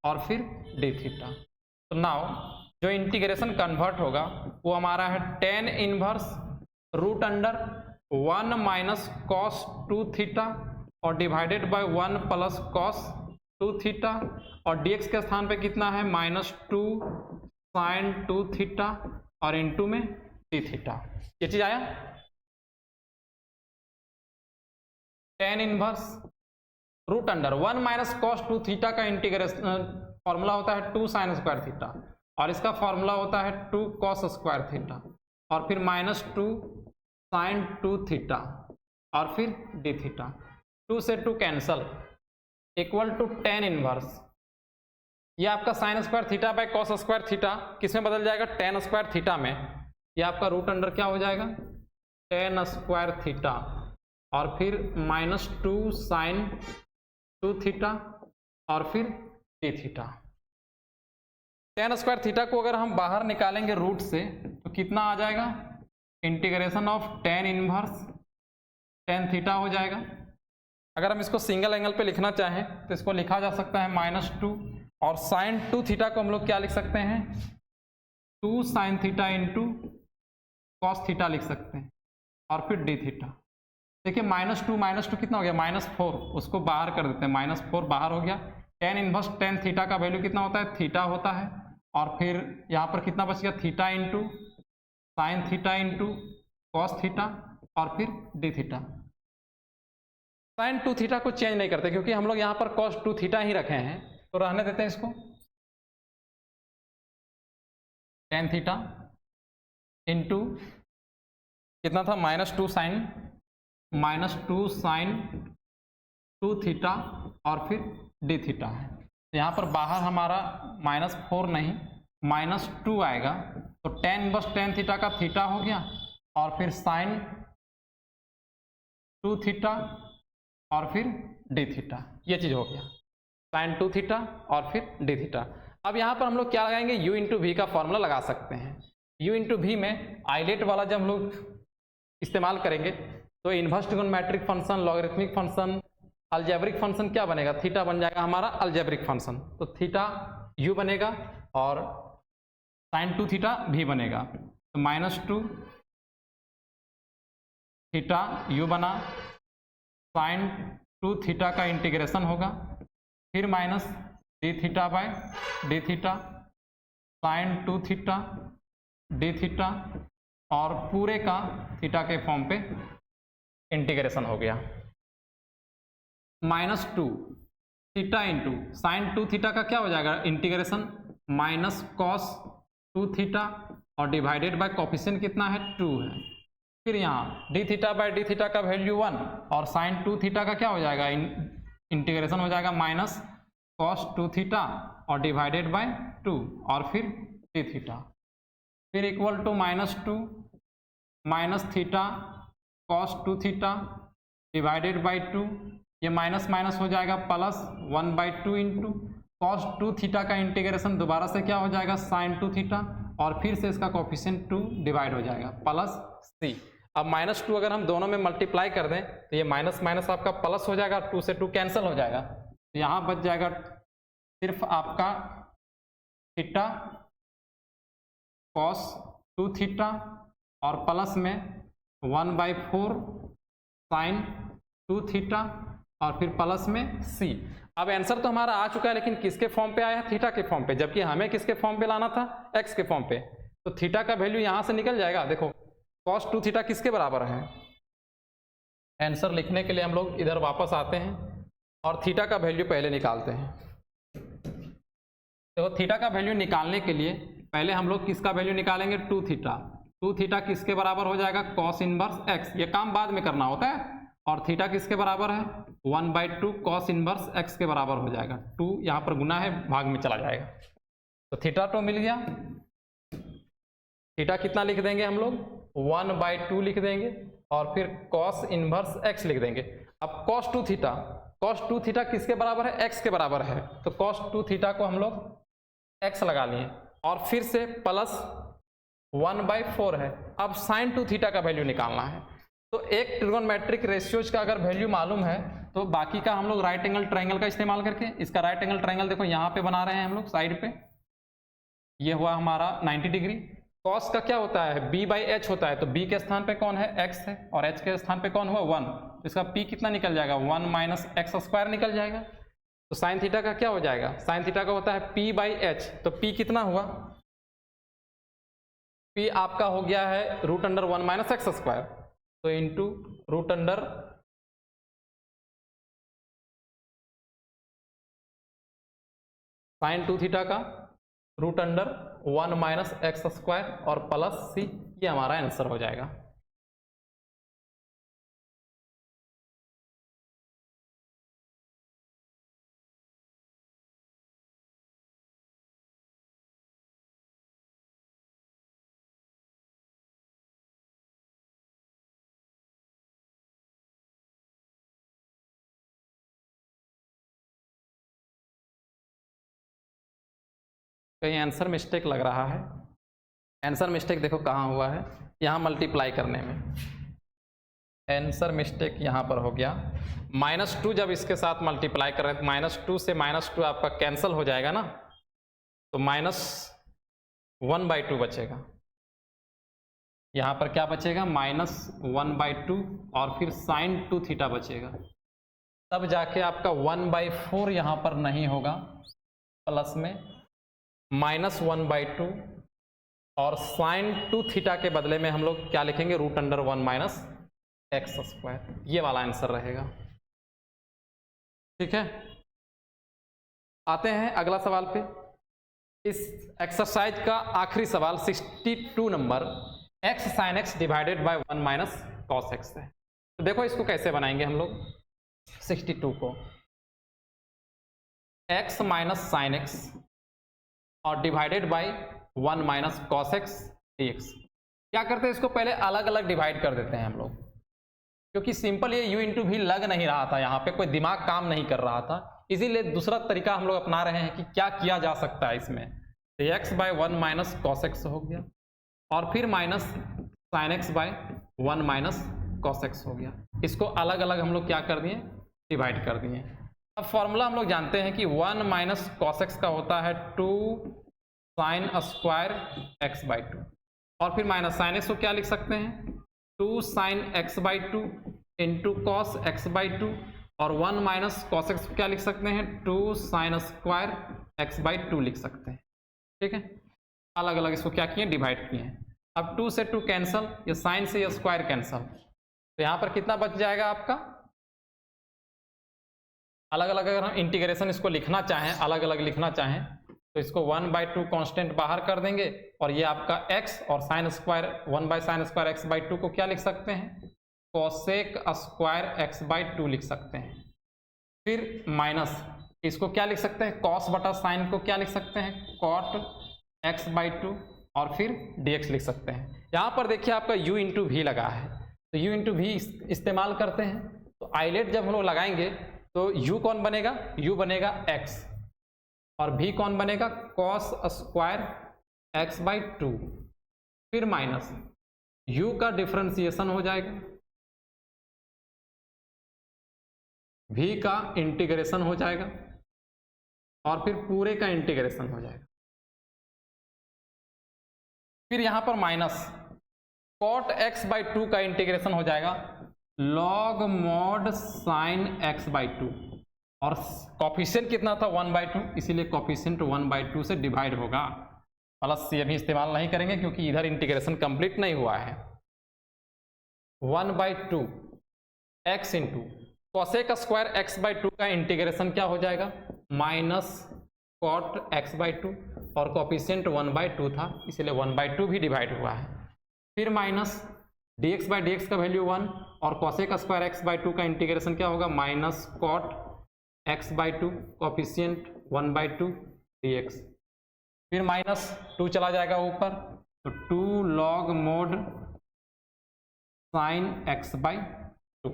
और फिर d थीटा। तो नाउ जो इंटीग्रेशन कन्वर्ट होगा वो हमारा है tan inverse root under 1 minus cos 2 theta और divided by 1 plus cos 2 theta, और dx के स्थान पे कितना है माइनस 2 साइन 2 थीटा और इनटू में d थीटा। ये चीज आया। tan inverse root under 1 minus cos 2 theta का इंटीग्रेशन फॉर्मूला होता है 2 साइन स्क्वायर थीटा और इसका फॉर्मूला होता है 2 कॉस स्क्वायर थीटा और फिर माइनस 2 साइन 2 थीटा और फिर d थीटा। 2 से 2 cancel equal to tan inverse, ये आपका sine square theta by cos square theta किस में बदल जाएगा tan स्क्वायर थीटा में। ये आपका रूट अंडर क्या हो जाएगा tan स्क्वायर थीटा और फिर माइनस 2 साइन 2 थीटा और फिर d theta. tan square theta को अगर हम बाहर निकालेंगे रूट से तो कितना आ जाएगा integration of tan inverse tan theta हो जाएगा। अगर हम इसको सिंगल एंगल पे लिखना चाहें तो इसको लिखा जा सकता है माइनस 2 और साइन 2 थीटा को हम लोग क्या लिख सकते हैं 2 sine theta into cos theta लिख सकते हैं और फिर d थीटा। देखिए माइनस 2 कितना हो गया -4, उसको बाहर कर देते हैं -4 बाहर हो गया। tan इनवर्स tan थीटा का वैल्यू कितना होता है थीटा होता है और फिर यहाँ पर कितना बच गया theta into sine theta into cos theta और फिर d थीटा। साइन 2 थीटा को चेंज नहीं करते क्योंकि हम लोग यहाँ पर कॉस 2 थीटा ही रखे हैं, तो रहने देते हैं इसको। tan थीटा इंटू कितना था, -2 साइन 2 थीटा और फिर डी थीटा है। यहाँ पर बाहर हमारा -4 नहीं -2 आएगा, तो tan इनवर्स tan थीटा का थीटा हो गया और फिर साइन 2 थीटा और फिर डी थीटा, ये चीज़ हो गया साइन 2 थीटा और फिर डी थीटा। अब यहाँ पर हम लोग क्या लगाएंगे, u इंटू वी का फॉर्मूला लगा सकते हैं। u इंटू वी में आइलेट वाला जब हम लोग इस्तेमाल करेंगे तो inverse trigonometric function, logarithmic function, algebraic function क्या बनेगा, थीटा बन जाएगा हमारा अलजेब्रिक फंक्शन। तो थीटा u बनेगा और साइन 2 थीटा भी बनेगा, तो -2 थीटा u बना, साइन 2 थीटा का इंटीग्रेशन होगा, फिर minus d theta by d theta, sine 2 theta d theta और पूरे का थीटा के फॉर्म पे इंटीग्रेशन हो गया। -2 थीटा इंटू साइन 2 थीटा का क्या हो जाएगा इंटीग्रेशन, माइनस कॉस 2 थीटा और डिवाइडेड बाय कोफिशिएंट कितना है 2 है। फिर यहाँ D theta by d theta का वैल्यू 1 और साइन 2 थीटा का क्या हो जाएगा इंटीग्रेशन हो जाएगा माइनस कॉस 2 थीटा और डिवाइडेड बाय 2 और फिर डी थीटा, फिर equal to -2 minus theta cos 2 theta divided by 2, ये माइनस माइनस हो जाएगा प्लस 1/2 इंटू कॉस 2 थीटा का इंटीग्रेशन दोबारा से क्या हो जाएगा साइन 2 थीटा और फिर से इसका कोफिशिएंट 2 डिवाइड हो जाएगा प्लस c। अब -2 अगर हम दोनों में मल्टीप्लाई कर दें तो ये माइनस माइनस आपका प्लस हो जाएगा, 2 से 2 कैंसिल हो जाएगा, तो यहाँ बच जाएगा सिर्फ आपका थीटा कॉस 2 थीटा और प्लस में 1/4 साइन 2 थीटा और फिर प्लस में c। अब आंसर तो हमारा आ चुका है, लेकिन किसके फॉर्म पे आया है, थीटा के फॉर्म पे, जबकि हमें किसके फॉर्म पे लाना था, x के फॉर्म पे। तो थीटा का वैल्यू यहाँ से निकल जाएगा, देखो cos 2 थीटा किसके बराबर है। आंसर लिखने के लिए हम लोग इधर वापस आते हैं और थीटा का वैल्यू पहले निकालते हैं। देखो थीटा का वैल्यू निकालने के लिए पहले हम लोग किसका वैल्यू निकालेंगे, 2 थीटा। 2 थीटा किसके बराबर हो जाएगा, कॉस इनवर्स x, ये काम बाद में करना होता है। और थीटा किसके बराबर है, 1/2 कॉस इनवर्स x के बराबर हो जाएगा। 2 यहाँ पर गुना है, भाग में चला जाएगा, तो थीटा 2 मिल गया। थीटा कितना लिख देंगे हम लोग, 1/2 लिख देंगे और फिर कॉस इनवर्स x लिख देंगे। अब cos 2 थीटा किसके बराबर है, x के बराबर है, तो cos 2 थीटा को हम लोग x लगा लिए और फिर से प्लस 1/4 है। अब साइन 2 थीटा का वैल्यू निकालना है, तो एक ट्रिगोनोमेट्रिक रेशियोज का अगर वैल्यू मालूम है तो बाकी का हम लोग राइट एंगल ट्रायंगल का इस्तेमाल करके, इसका राइट एंगल ट्रायंगल देखो यहाँ पे बना रहे हैं हम लोग साइड पे, ये हुआ हमारा 90 डिग्री। कॉस का क्या होता है, b/h होता है, तो b के स्थान पे कौन है, x है, और h के स्थान पे कौन हुआ 1, तो इसका p कितना निकल जाएगा, 1 - x² निकल जाएगा। तो साइन थीटा का क्या हो जाएगा, साइन थीटा का होता है p/h, तो p कितना हुआ, p आपका हो गया है √1 - x², तो इंटू √, साइन 2 थीटा का √1 - x² और प्लस c, ये हमारा आंसर हो जाएगा। कहीं आंसर मिस्टेक लग रहा है, आंसर मिस्टेक देखो कहाँ हुआ है, यहाँ मल्टीप्लाई करने में आंसर मिस्टेक यहाँ पर हो गया। -2 जब इसके साथ मल्टीप्लाई कर रहे हैं तो -2 से -2 आपका कैंसिल हो जाएगा ना, तो -1/2 बचेगा। यहाँ पर क्या बचेगा, -1/2 और फिर साइन 2 थीटा बचेगा, तब जाके आपका 1/4 यहाँ पर नहीं होगा, प्लस में -1/2 और साइन 2 थीटा के बदले में हम लोग क्या लिखेंगे, √1 - x², ये वाला आंसर रहेगा। ठीक है, आते हैं अगला सवाल पे। इस एक्सरसाइज का आखिरी सवाल 62 number, x sine x divided by 1 minus cos x है। तो देखो इसको कैसे बनाएंगे हम लोग, 62 को x माइनस साइन एक्स और divided by 1 minus cos x dx। क्या करते हैं, इसको पहले अलग अलग डिवाइड कर देते हैं हम लोग, क्योंकि सिंपल ये u इंटू भी लग नहीं रहा था, यहाँ पे कोई दिमाग काम नहीं कर रहा था, इसीलिए दूसरा तरीका हम लोग अपना रहे हैं कि क्या किया जा सकता है इसमें। तो x by 1 minus cos x हो गया और फिर minus sine x by 1 minus cos x हो गया। इसको अलग अलग हम लोग क्या कर दिए, डिवाइड कर दिए। अब फॉर्मूला हम लोग जानते हैं कि 1 माइनस कॉस एक्स का होता है 2 साइन स्क्वायर एक्स बाई 2 और फिर माइनस साइन एक्स को क्या लिख सकते हैं, 2 sign x by 2 into cos x by 2 और 1 माइनस कॉस एक्स को क्या लिख सकते हैं, 2 साइन स्क्वायर एक्स बाई 2 लिख सकते हैं। ठीक है, अलग अलग इसको क्या किए, डिवाइड किए हैं। अब 2 से 2 कैंसल, ये साइन से ये स्क्वायर कैंसल, तो यहाँ पर कितना बच जाएगा आपका, अलग अलग अगर हम इंटीग्रेशन इसको लिखना चाहें, अलग अलग लिखना चाहें तो इसको 1/2 कांस्टेंट बाहर कर देंगे और ये आपका x और sine square 1 by sine square x by 2 को क्या लिख सकते हैं, कोसेक स्क्वायर एक्स बाई 2 लिख सकते हैं। फिर माइनस इसको क्या लिख सकते हैं, कॉस बटा साइन को क्या लिख सकते हैं, कॉट एक्स बाई 2 और फिर dx लिख सकते हैं। यहाँ पर देखिए आपका u इंटू भी लगा है, तो u इंटू भी इस्तेमाल करते हैं। तो आइलेट जब हम लोग लगाएंगे तो u कौन बनेगा, u बनेगा x और v कौन बनेगा, कॉस स्क्वायर एक्स बाई 2, फिर माइनस u का डिफरेंशिएशन हो जाएगा, v का इंटीग्रेशन हो जाएगा और फिर पूरे का इंटीग्रेशन हो जाएगा। फिर यहां पर माइनस कॉट एक्स बाई 2 का इंटीग्रेशन हो जाएगा log mod sine x by 2 और कॉफिशिएंट कितना था 1/2, इसीलिए कॉफिशिएंट 1/2 से डिवाइड होगा। प्लस ये भी इस्तेमाल नहीं करेंगे क्योंकि इधर इंटीग्रेशन कंप्लीट नहीं हुआ है। 1/2 x into cosec square x by 2 का इंटीग्रेशन क्या हो जाएगा, माइनस कॉट एक्स बाई 2 और कॉफिशिएंट 1/2 था इसलिए 1/2 भी डिवाइड हुआ है। फिर माइनस dx बाई dx का वैल्यू 1 और कॉसेक स्क्वायर एक्स बाई 2 का इंटीग्रेशन क्या होगा, minus cot x by 2 coefficient 1/2 dx। फिर माइनस 2 चला जाएगा ऊपर तो 2 log mod sine x by 2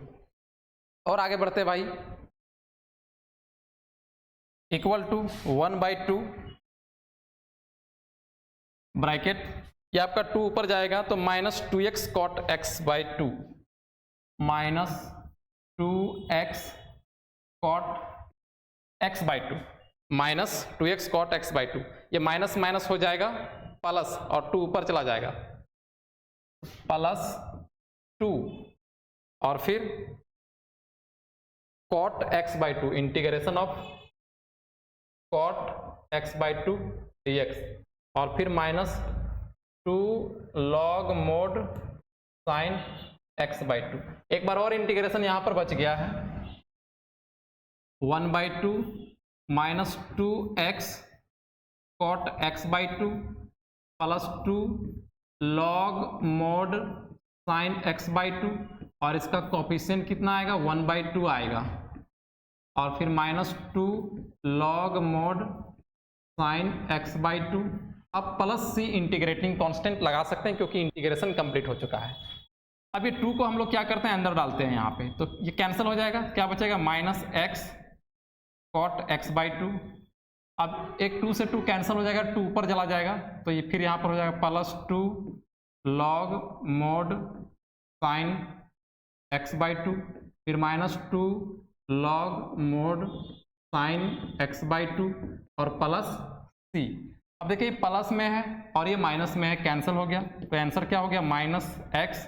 और आगे बढ़ते भाई, इक्वल टू 1/2 ब्रैकेट, ये आपका 2 ऊपर जाएगा तो minus 2x cot x by 2 minus 2x cot x by 2 minus 2x cot x by 2, ये माइनस माइनस हो जाएगा प्लस और 2 ऊपर चला जाएगा प्लस 2 और फिर cot x by 2 integration of cot x by 2 dx और फिर minus 2 log mod sine x by 2। एक बार और इंटीग्रेशन यहां पर बच गया है, 1/2 minus 2x cot x by 2 plus 2 log mod sine x by 2 और इसका कोफिशिएंट कितना आएगा, 1/2 आएगा और फिर minus 2 log mod sine x by 2। अब प्लस सी इंटीग्रेटिंग कांस्टेंट लगा सकते हैं क्योंकि इंटीग्रेशन कंप्लीट हो चुका है। अब ये 2 को हम लोग क्या करते हैं, अंदर डालते हैं यहाँ पे, तो ये कैंसिल हो जाएगा, क्या बचेगा, minus x cot x by 2। अब एक 2 से 2 कैंसिल हो जाएगा, 2 ऊपर चला जाएगा तो ये फिर यहाँ पर हो जाएगा plus 2 log mod sine x by 2 फिर minus 2 log mod sine x by 2 और प्लस सी। अब देखिए प्लस में है और ये माइनस में है, कैंसिल हो गया तो आंसर क्या हो गया, minus x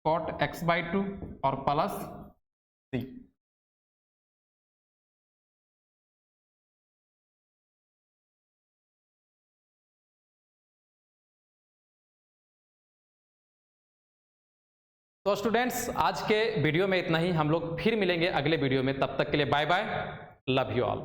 cot x by 2 और प्लस सी। तो स्टूडेंट्स आज के वीडियो में इतना ही, हम लोग फिर मिलेंगे अगले वीडियो में, तब तक के लिए bye bye, love you all.